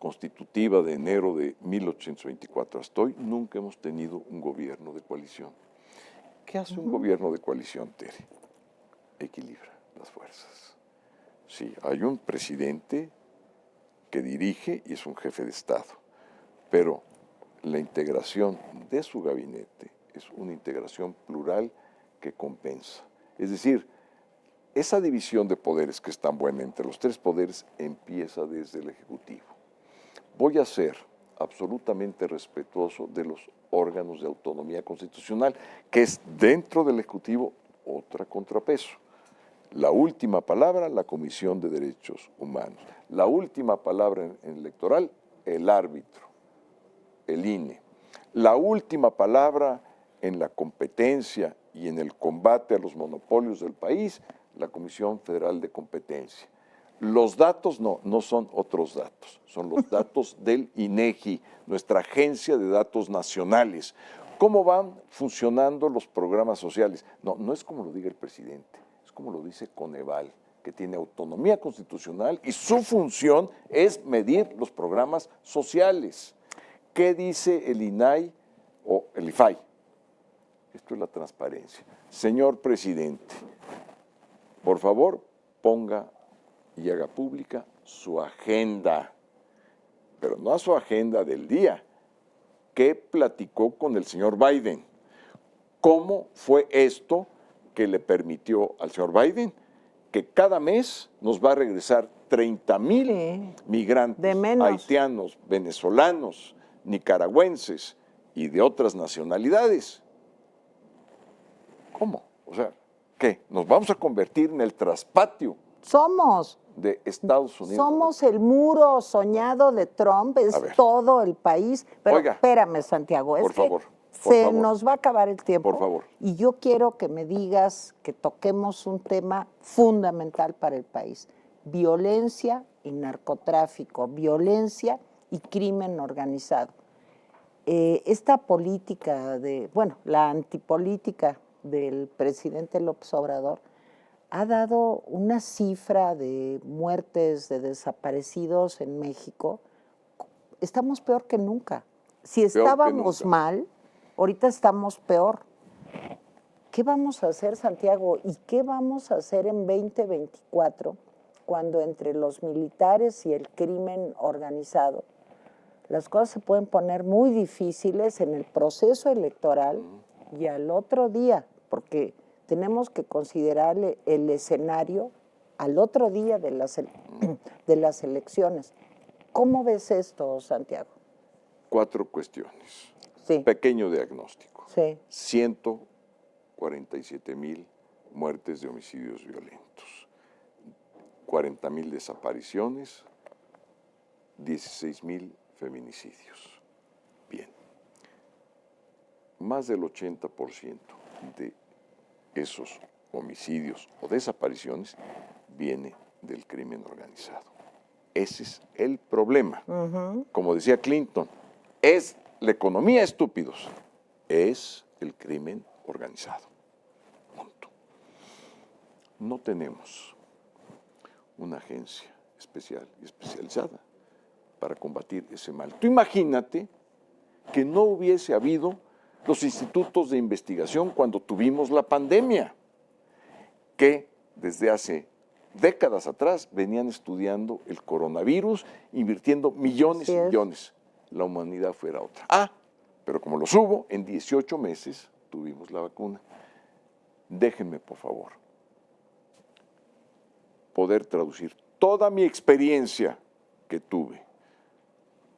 constitutiva de enero de 1824 hasta hoy, nunca hemos tenido un gobierno de coalición. ¿Qué hace un gobierno de coalición, Tere? Equilibra las fuerzas. Sí, hay un presidente que dirige y es un jefe de Estado, pero la integración de su gabinete es una integración plural que compensa. Es decir, esa división de poderes que es tan buena entre los tres poderes empieza desde el Ejecutivo. Voy a ser absolutamente respetuoso de los órganos de autonomía constitucional, que es dentro del Ejecutivo otra contrapeso. La última palabra, la Comisión de Derechos Humanos. La última palabra en electoral, el árbitro, el INE. La última palabra en la competencia y en el combate a los monopolios del país, la Comisión Federal de Competencia. Los datos no son otros datos, son los datos del INEGI, nuestra agencia de datos nacionales. ¿Cómo van funcionando los programas sociales? No es como lo diga el presidente, es como lo dice Coneval, que tiene autonomía constitucional y su función es medir los programas sociales. ¿Qué dice el INAI o el IFAI? Esto es la transparencia. Señor presidente, por favor, ponga y haga pública su agenda, pero no a su agenda del día. ¿Qué platicó con el señor Biden? ¿Cómo fue esto que le permitió al señor Biden que cada mes nos va a regresar 30,000 migrantes haitianos, venezolanos, nicaragüenses y de otras nacionalidades? ¿Cómo? O sea, ¿qué? ¿Nos vamos a convertir en el traspatio? Somos. De Estados Unidos. Somos el muro soñado de Trump, es todo el país. Pero oiga, espérame, Santiago, es por favor, se nos va a acabar el tiempo. Por favor. Y yo quiero que me digas que toquemos un tema fundamental para el país. Violencia y narcotráfico, violencia y crimen organizado. Esta política la antipolítica del presidente López Obrador ha dado una cifra de muertes, de desaparecidos en México. Estamos peor que nunca. Si estábamos mal, ahorita estamos peor. ¿Qué vamos a hacer, Santiago? ¿Y qué vamos a hacer en 2024 cuando entre los militares y el crimen organizado las cosas se pueden poner muy difíciles en el proceso electoral y al otro día? Porque tenemos que considerar el escenario al otro día de las elecciones. ¿Cómo ves esto, Santiago? 4 cuestiones. Sí. Pequeño diagnóstico. Sí. 147,000 muertes de homicidios violentos, 40,000 desapariciones, 16,000 feminicidios. Bien. Más del 80% de esos homicidios o desapariciones viene del crimen organizado. Ese es el problema. Como decía Clinton, es la economía, estúpidos, es el crimen organizado. Punto. No tenemos una agencia especial y especializada para combatir ese mal. Tú imagínate que no hubiese habido los institutos de investigación cuando tuvimos la pandemia, que desde hace décadas atrás venían estudiando el coronavirus, invirtiendo millones y millones. La humanidad fuera otra. Pero como los hubo, en 18 meses tuvimos la vacuna. Déjenme, por favor, poder traducir toda mi experiencia que tuve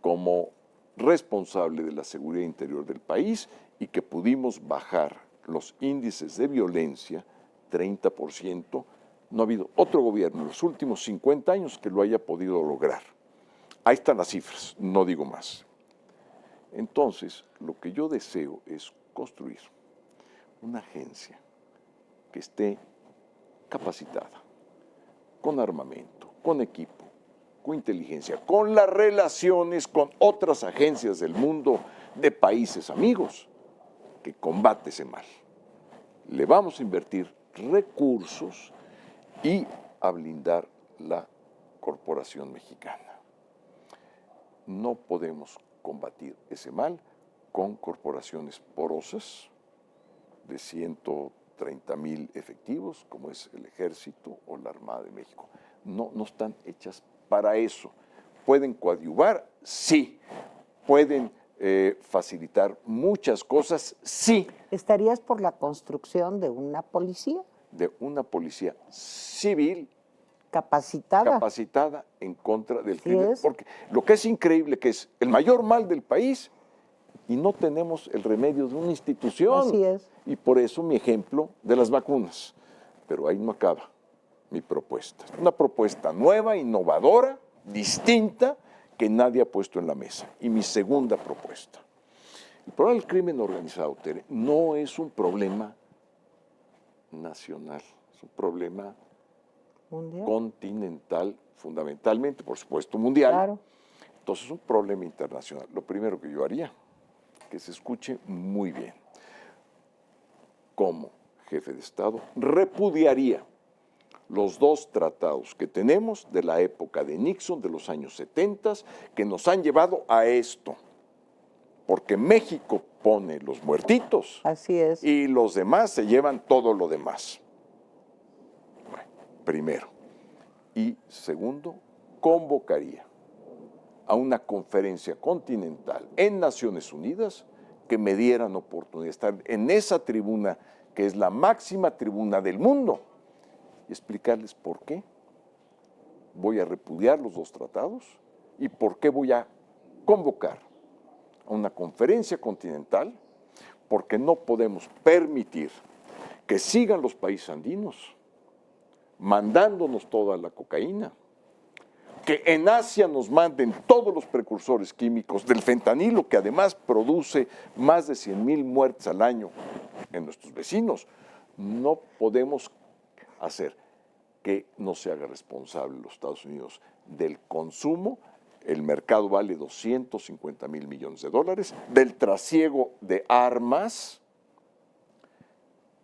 como responsable de la seguridad interior del país y que pudimos bajar los índices de violencia 30%. No ha habido otro gobierno en los últimos 50 años que lo haya podido lograr. Ahí están las cifras, no digo más. Entonces, lo que yo deseo es construir una agencia que esté capacitada, con armamento, con equipo, con inteligencia, con las relaciones con otras agencias del mundo de países amigos, que combate ese mal. Le vamos a invertir recursos y a blindar la corporación mexicana. No podemos combatir ese mal con corporaciones porosas de 130,000 efectivos, como es el Ejército o la Armada de México. No están hechas para eso. ¿Pueden coadyuvar? Sí. ¿Pueden facilitar muchas cosas? Sí. ¿Estarías por la construcción de una policía? De una policía civil capacitada en contra del crimen. Porque lo que es increíble que es el mayor mal del país y no tenemos el remedio de una institución. Así es. Y por eso mi ejemplo de las vacunas. Pero ahí no acaba mi propuesta. Es una propuesta nueva, innovadora, distinta, que nadie ha puesto en la mesa. Y mi segunda propuesta. El problema del crimen organizado, Tere, no es un problema nacional, es un problema mundial, continental, fundamentalmente, por supuesto, mundial. Claro. Entonces es un problema internacional. Lo primero que yo haría, que se escuche muy bien, como jefe de Estado, repudiaría los dos tratados que tenemos de la época de Nixon, de los años 70, que nos han llevado a esto. Porque México pone los muertitos. Así es. Y los demás se llevan todo lo demás. Bueno, primero. Y segundo, convocaría a una conferencia continental en Naciones Unidas que me dieran oportunidad de estar en esa tribuna, que es la máxima tribuna del mundo, y explicarles por qué voy a repudiar los dos tratados y por qué voy a convocar a una conferencia continental, porque no podemos permitir que sigan los países andinos mandándonos toda la cocaína, que en Asia nos manden todos los precursores químicos del fentanilo, que además produce más de 100,000 muertes al año en nuestros vecinos. No podemos hacer que no se haga responsable los Estados Unidos del consumo. El mercado vale 250,000 millones de dólares, del trasiego de armas.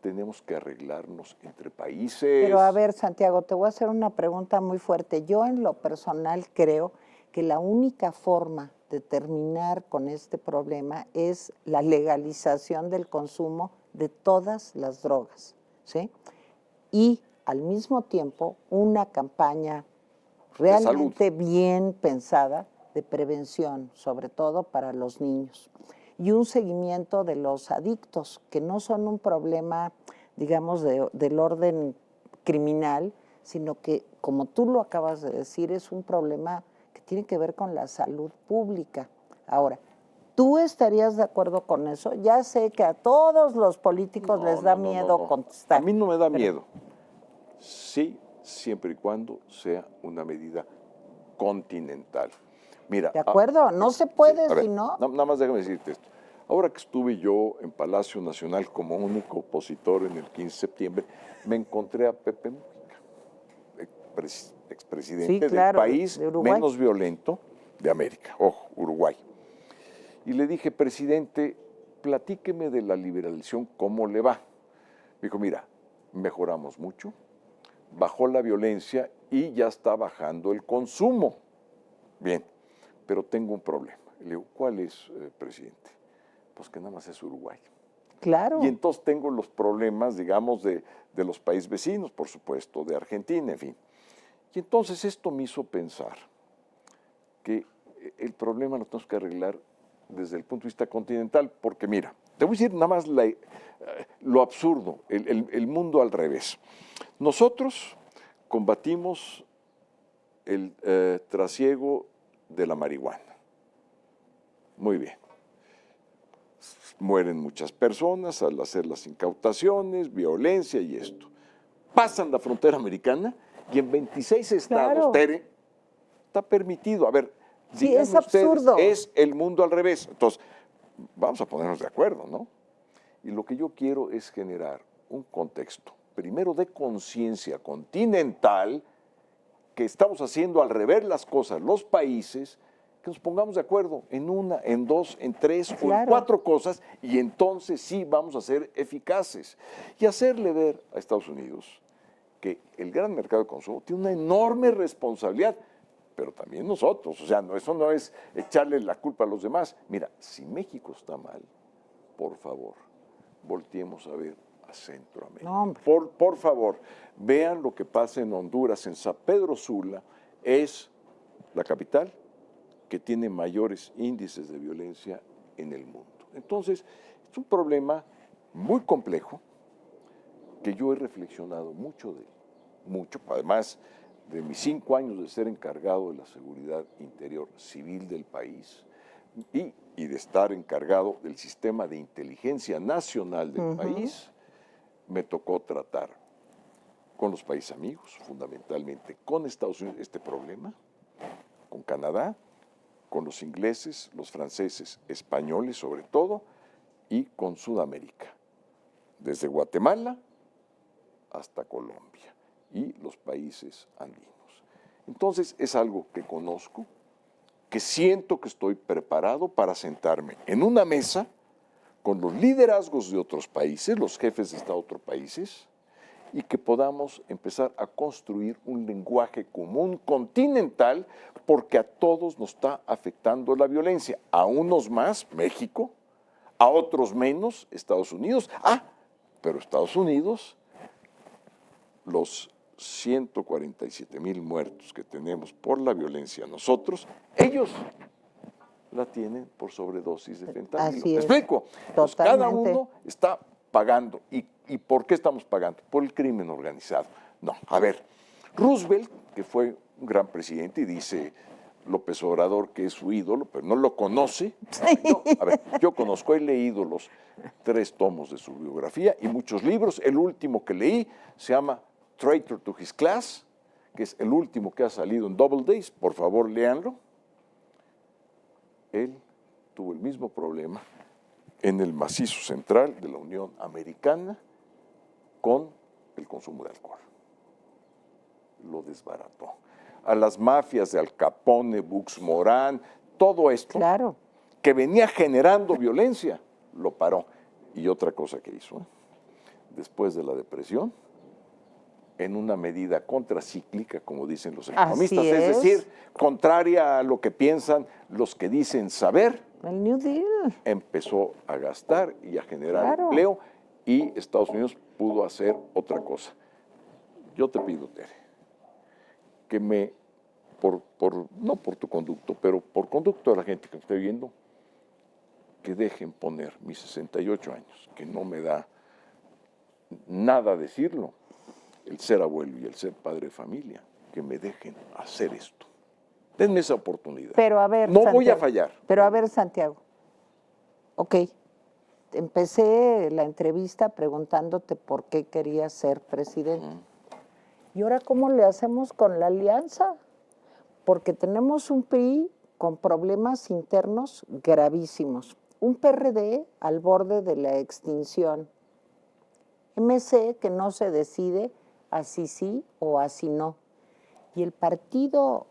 Tenemos que arreglarnos entre países. Pero a ver, Santiago, te voy a hacer una pregunta muy fuerte. Yo en lo personal creo que la única forma de terminar con este problema es la legalización del consumo de todas las drogas, ¿sí? Y al mismo tiempo una campaña realmente bien pensada de prevención, sobre todo para los niños, y un seguimiento de los adictos, que no son un problema, digamos, del orden criminal, sino que, como tú lo acabas de decir, es un problema que tiene que ver con la salud pública. Ahora, ¿tú estarías de acuerdo con eso? Ya sé que a todos los políticos les da miedo contestar. A mí no me da miedo. Sí, siempre y cuando sea una medida continental. Mira, de acuerdo, no se puede sí, si no. Nada más déjame decirte esto. Ahora que estuve yo en Palacio Nacional como único opositor en el 15 de septiembre, me encontré a Pepe Mujica, expresidente del país menos violento de América, ojo, Uruguay. Y le dije, presidente, platíqueme de la liberalización, ¿cómo le va? Me dijo, mira, mejoramos mucho, bajó la violencia y ya está bajando el consumo. Bien, pero tengo un problema. Le digo, ¿cuál es, presidente? Pues que nada más es Uruguay. Claro. Y entonces tengo los problemas, digamos, de los países vecinos, por supuesto, de Argentina, en fin. Y entonces esto me hizo pensar que el problema lo tenemos que arreglar desde el punto de vista continental, porque mira, te voy a decir nada más lo absurdo, el mundo al revés. Nosotros combatimos el trasiego de la marihuana. Muy bien. Mueren muchas personas al hacer las incautaciones, violencia y esto. Pasan la frontera americana y en 26 estados, Claro. Tere, está permitido. A ver, Sí, díganme es absurdo. ustedes, es el mundo al revés. Entonces, vamos a ponernos de acuerdo, ¿no? Y lo que yo quiero es generar un contexto, primero de conciencia continental, que estamos haciendo al revés las cosas, los países, que nos pongamos de acuerdo en una, en dos, en tres o en 4 cosas, y entonces sí vamos a ser eficaces. Y hacerle ver a Estados Unidos que el gran mercado de consumo tiene una enorme responsabilidad, pero también nosotros. O sea, eso no es echarle la culpa a los demás. Mira, si México está mal, por favor, volteemos a ver a Centroamérica. No, por favor, vean lo que pasa en Honduras, en San Pedro Sula, es la capital que tiene mayores índices de violencia en el mundo. Entonces, es un problema muy complejo que yo he reflexionado mucho de él, mucho, además de mis 5 años de ser encargado de la seguridad interior civil del país y de estar encargado del sistema de inteligencia nacional del país, me tocó tratar con los países amigos, fundamentalmente con Estados Unidos, este problema, con Canadá, con los ingleses, los franceses, españoles sobre todo, y con Sudamérica, desde Guatemala hasta Colombia y los países andinos. Entonces es algo que conozco, que siento que estoy preparado para sentarme en una mesa con los liderazgos de otros países, los jefes de Estado de otros países, y que podamos empezar a construir un lenguaje común continental, porque a todos nos está afectando la violencia, a unos más, México, a otros menos, Estados Unidos. Pero Estados Unidos, los 147,000 muertos que tenemos por la violencia nosotros, ellos la tienen por sobredosis de fentanilo. Así es. ¿Me explico? Pues cada Totalmente. uno está pagando. ¿Y por qué estamos pagando? Por el crimen organizado. No, a ver, Roosevelt, que fue un gran presidente, y dice López Obrador que es su ídolo, pero no lo conoce. No, a ver, yo conozco, he leído los 3 tomos de su biografía y muchos libros. El último que leí se llama Traitor to His Class, que es el último que ha salido en Doubleday. Por favor, léanlo. Él tuvo el mismo problema en el macizo central de la Unión Americana con el consumo de alcohol. Lo desbarató. A las mafias de Al Capone, Bux Morán, todo esto Claro. que venía generando violencia, lo paró. Y otra cosa que hizo, después de la depresión, en una medida contracíclica, como dicen los economistas, Así es es. decir, contraria a lo que piensan los que dicen saber, El New Deal. empezó a gastar y a generar Claro. empleo, y Estados Unidos pudo hacer otra cosa. Yo te pido, Tere, que no por tu conducto, pero por conducto de la gente que me esté viendo, que dejen poner mis 68 años, que no me da nada decirlo, el ser abuelo y el ser padre de familia, que me dejen hacer esto. Denme esa oportunidad. Pero a ver, no voy a Santiago, fallar. Pero a ver, Santiago. Ok. Empecé la entrevista preguntándote por qué querías ser presidente. ¿Y ahora cómo le hacemos con la alianza? Porque tenemos un PRI con problemas internos gravísimos, un PRD al borde de la extinción, MC que no se decide así sí o así no. Y el partido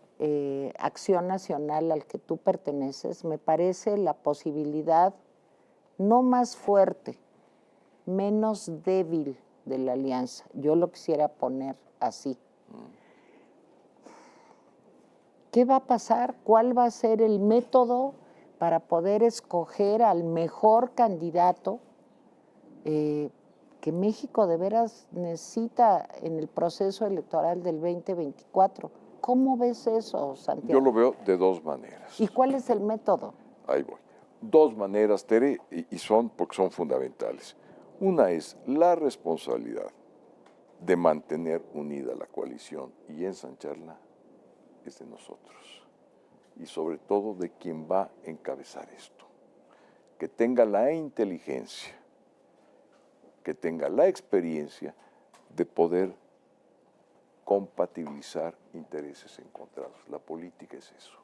Acción Nacional al que tú perteneces me parece la posibilidad no más fuerte, menos débil de la alianza. Yo lo quisiera poner así. ¿Qué va a pasar? ¿Cuál va a ser el método para poder escoger al mejor candidato que México de veras necesita en el proceso electoral del 2024? ¿Cómo ves eso, Santiago? Yo lo veo de dos maneras. ¿Y cuál es el método? Ahí voy. Dos maneras, Tere, y porque son fundamentales. Una es la responsabilidad de mantener unida la coalición y ensancharla es de nosotros. Y sobre todo de quien va a encabezar esto. Que tenga la inteligencia, que tenga la experiencia de poder compatibilizar intereses encontrados. La política es eso,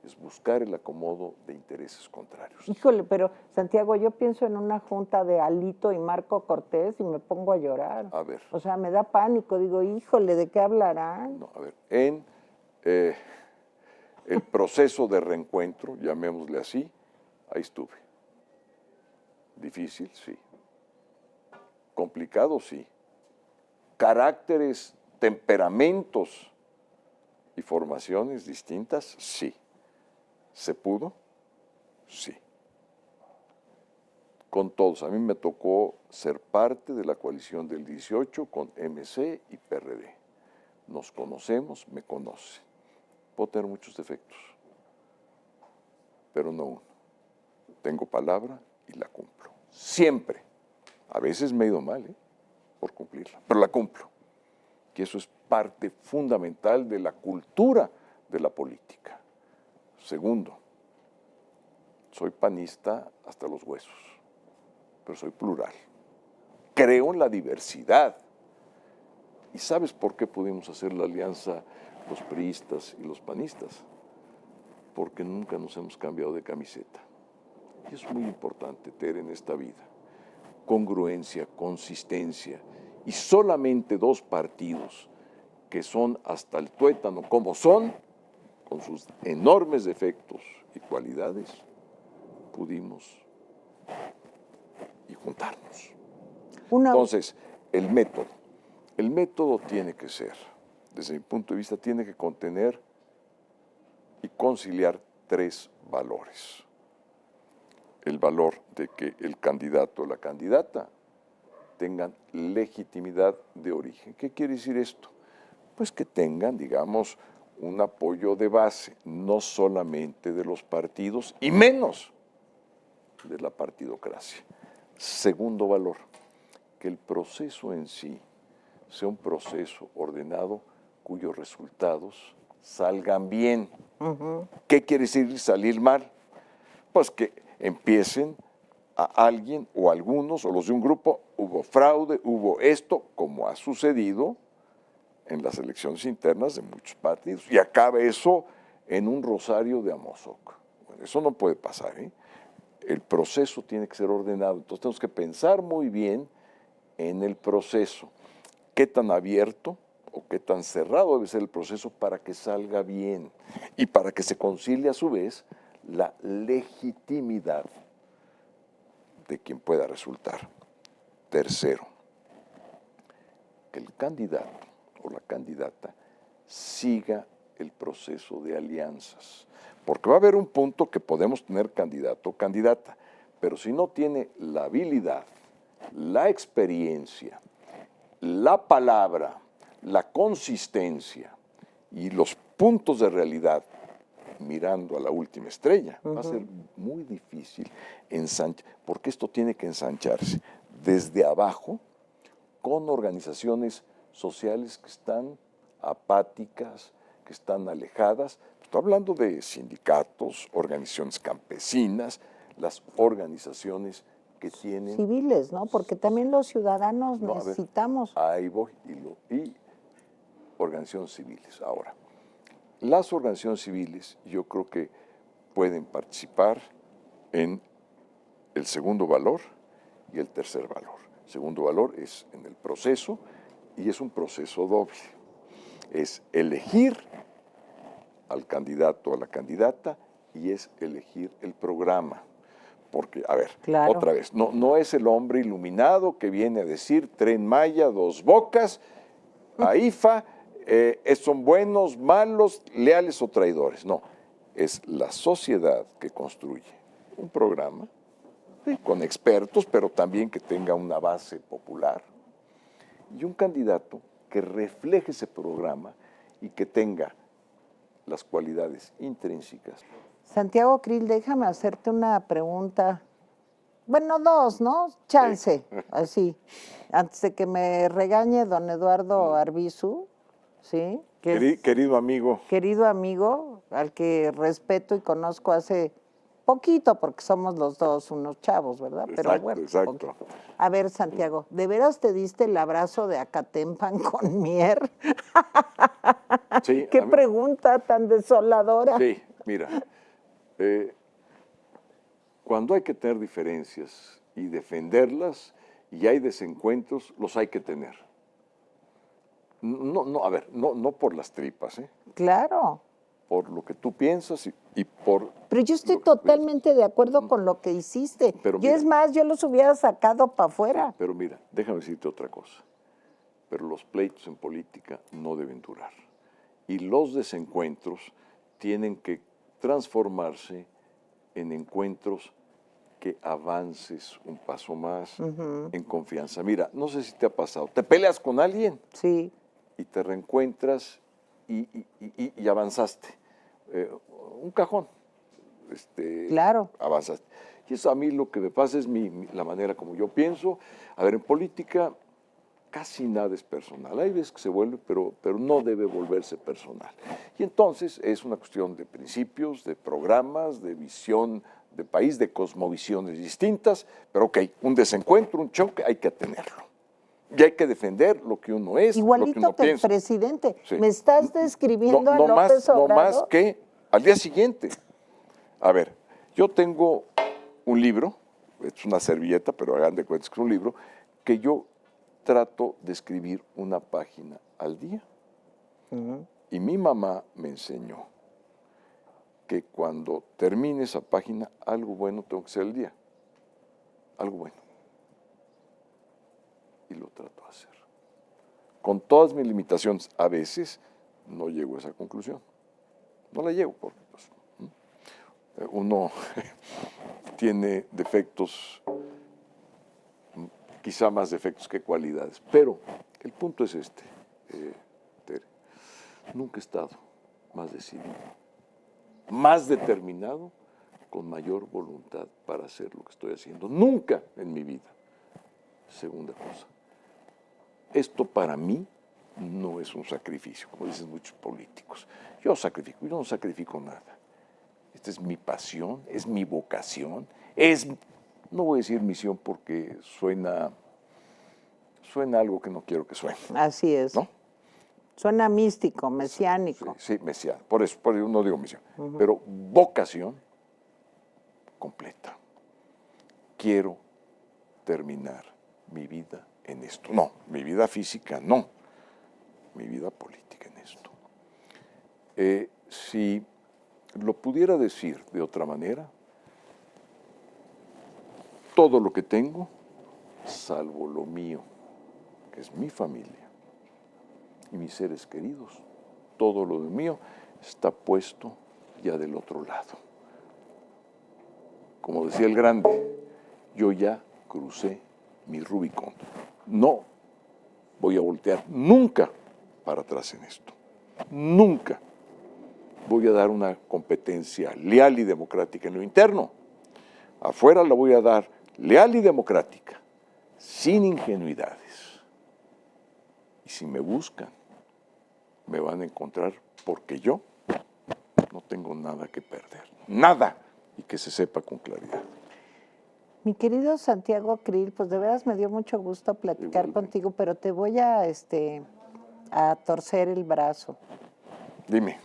es buscar el acomodo de intereses contrarios. Híjole, pero Santiago, yo pienso en una junta de Alito y Marco Cortés y me pongo a llorar. A ver. O sea, me da pánico, digo, híjole, ¿de qué hablarán? No, a ver, en el proceso de reencuentro, llamémosle así, ahí estuve. Difícil, sí. Complicado, sí. Caracteres, temperamentos y formaciones distintas, sí. ¿Se pudo? Sí. Con todos. A mí me tocó ser parte de la coalición del 18 con MC y PRD. Nos conocemos, me conoce. Puedo tener muchos defectos, pero no uno. Tengo palabra y la cumplo. Siempre. A veces me he ido mal, por cumplirla, pero la cumplo. Y eso es parte fundamental de la cultura de la política. Segundo, soy panista hasta los huesos, pero soy plural. Creo en la diversidad. ¿Y sabes por qué pudimos hacer la alianza los priistas y los panistas? Porque nunca nos hemos cambiado de camiseta. Y es muy importante, Tere, en esta vida. Congruencia, consistencia. Y solamente dos partidos que son hasta el tuétano como son, con sus enormes defectos y cualidades, pudimos y juntarnos. Entonces, el método tiene que ser, desde mi punto de vista, tiene que contener y conciliar tres valores. El valor de que el candidato o la candidata tengan legitimidad de origen. ¿Qué quiere decir esto? Pues que tengan, digamos, un apoyo de base, no solamente de los partidos y menos de la partidocracia. Segundo valor, que el proceso en sí sea un proceso ordenado cuyos resultados salgan bien. ¿Qué quiere decir salir mal? Pues que empiecen a alguien o algunos o los de un grupo, hubo fraude, hubo esto, como ha sucedido en las elecciones internas de muchos partidos, y acaba eso en un rosario de Amozoc. Bueno, eso no puede pasar, El proceso tiene que ser ordenado, entonces tenemos que pensar muy bien en el proceso, qué tan abierto o qué tan cerrado debe ser el proceso para que salga bien y para que se concilie a su vez la legitimidad de quien pueda resultar. Tercero, que el candidato o la candidata siga el proceso de alianzas, porque va a haber un punto que podemos tener candidato o candidata, pero si no tiene la habilidad, la experiencia, la palabra, la consistencia y los puntos de realidad mirando a la última estrella, va a ser muy difícil porque esto tiene que ensancharse desde abajo con organizaciones sociales que están apáticas, que están alejadas. Estoy hablando de sindicatos, organizaciones campesinas, las organizaciones que tienen... civiles, ¿no? Porque también los ciudadanos necesitamos... Ahí voy, y organizaciones civiles. Ahora, las organizaciones civiles yo creo que pueden participar en el segundo valor y el tercer valor. El segundo valor es en el proceso y es un proceso doble. Es elegir al candidato o a la candidata y es elegir el programa. Porque, a ver, otra vez, no es el hombre iluminado que viene a decir Tren Maya, Dos Bocas, AIFA, son buenos, malos, leales o traidores. No, es la sociedad que construye un programa, sí, con expertos, pero también que tenga una base popular, y un candidato que refleje ese programa y que tenga las cualidades intrínsecas. Santiago Krill, déjame hacerte una pregunta. Bueno, dos, ¿no? Chance, Sí. así. Antes de que me regañe don Eduardo Arbizu, ¿sí? Querido amigo. Querido amigo, al que respeto y conozco hace poquito, porque somos los dos unos chavos, ¿verdad? Pero Exacto, bueno. exacto. A ver, Santiago, ¿de veras te diste el abrazo de Acatempan con Mier? Sí, ¿Qué pregunta tan desoladora? Sí, mira, cuando hay que tener diferencias y defenderlas y hay desencuentros, los hay que tener. No por las tripas, Claro. por lo que tú piensas y por... Pero yo estoy totalmente de acuerdo con lo que hiciste. Pero Y mira, es más, yo los hubiera sacado para afuera. Pero mira, déjame decirte otra cosa. Pero los pleitos en política no deben durar. Y los desencuentros tienen que transformarse en encuentros que avances un paso más en confianza. Mira, no sé si te ha pasado, te peleas con alguien Sí. y te reencuentras y avanzaste. Un cajón, Claro. avanzaste. Y eso a mí lo que me pasa es la manera como yo pienso. A ver, en política casi nada es personal. Hay veces que se vuelve, pero no debe volverse personal. Y entonces es una cuestión de principios, de programas, de visión de país, de cosmovisiones distintas, pero ok, un desencuentro, un choque, hay que tenerlo. Y hay que defender lo que uno es, Igualito lo que uno que el piensa. presidente. Sí. ¿Me estás describiendo a López Obrador? No más que al día siguiente. A ver, yo tengo un libro, es una servilleta, pero hagan de cuentas que es un libro, que yo trato de escribir una página al día. Y mi mamá me enseñó que cuando termine esa página, algo bueno tengo que hacer el día. Algo bueno. Y lo trato de hacer. Con todas mis limitaciones, a veces no llego a esa conclusión. No la llego porque pues, uno tiene defectos, quizá más defectos que cualidades. Pero el punto es este, Tere. Nunca he estado más decidido, más determinado, con mayor voluntad para hacer lo que estoy haciendo. Nunca en mi vida. Segunda cosa, esto para mí no es un sacrificio, como dicen muchos políticos. Yo no sacrifico nada. Esta es mi pasión, es mi vocación, no voy a decir misión porque suena algo que no quiero que suene. Así es. ¿No? Suena místico, mesiánico. Sí, mesiánico. Por eso no digo misión. Pero vocación completa. Quiero terminar mi vida en esto. No, mi vida física no. Mi vida política en esto. Si lo pudiera decir de otra manera, todo lo que tengo, salvo lo mío, que es mi familia y mis seres queridos, todo lo de mío está puesto ya del otro lado. Como decía el grande, yo ya crucé mi Rubicón. No voy a voltear nunca para atrás en esto. Nunca voy a dar una competencia leal y democrática en lo interno. Afuera la voy a dar leal y democrática, sin ingenuidades. Y si me buscan, me van a encontrar porque yo no tengo nada que perder. Nada. Y que se sepa con claridad. Mi querido Santiago Krill, pues de veras me dio mucho gusto platicar contigo, pero te voy a torcer el brazo. Dime,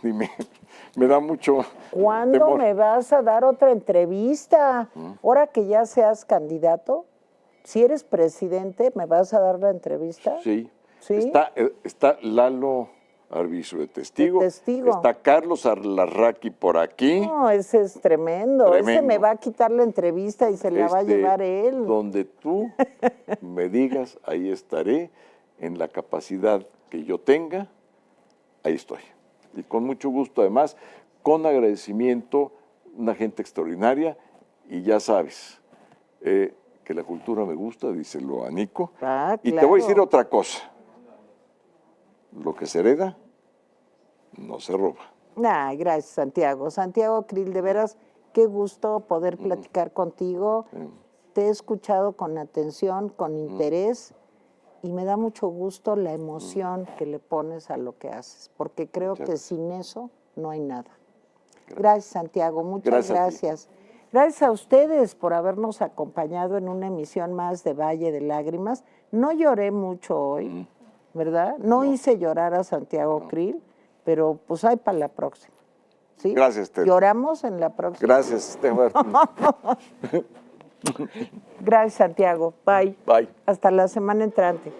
me da mucho ¿Cuándo temor. me vas a dar otra entrevista? Ahora que ya seas candidato, si eres presidente, ¿me vas a dar la entrevista? Sí. ¿Sí? Está Lalo Arbizu de testigo. De testigo. Está Carlos Arlarraqui por aquí. No, ese es tremendo. Ese me va a quitar la entrevista y se la va a llevar él. Donde tú me digas, ahí estaré, en la capacidad que yo tenga ahí estoy. Y con mucho gusto, además, con agradecimiento, una gente extraordinaria, y ya sabes que la cultura me gusta, díselo a Nico. Ah, y te voy a decir claro. otra cosa. Lo que se hereda, no se roba. Ay, gracias, Santiago. Santiago Krill, de veras, qué gusto poder platicar contigo. Te he escuchado con atención, con interés, y me da mucho gusto la emoción que le pones a lo que haces, porque creo que sin eso no hay nada. Gracias, Santiago. Muchas gracias. Gracias a ustedes por habernos acompañado en una emisión más de Valle de Lágrimas. No lloré mucho hoy, ¿verdad? No hice llorar a Santiago Krill, pero pues hay para la próxima. ¿Sí? Gracias, Ted. Lloramos en la próxima. Gracias, Ted. Gracias, Santiago. Bye. Bye. Hasta la semana entrante.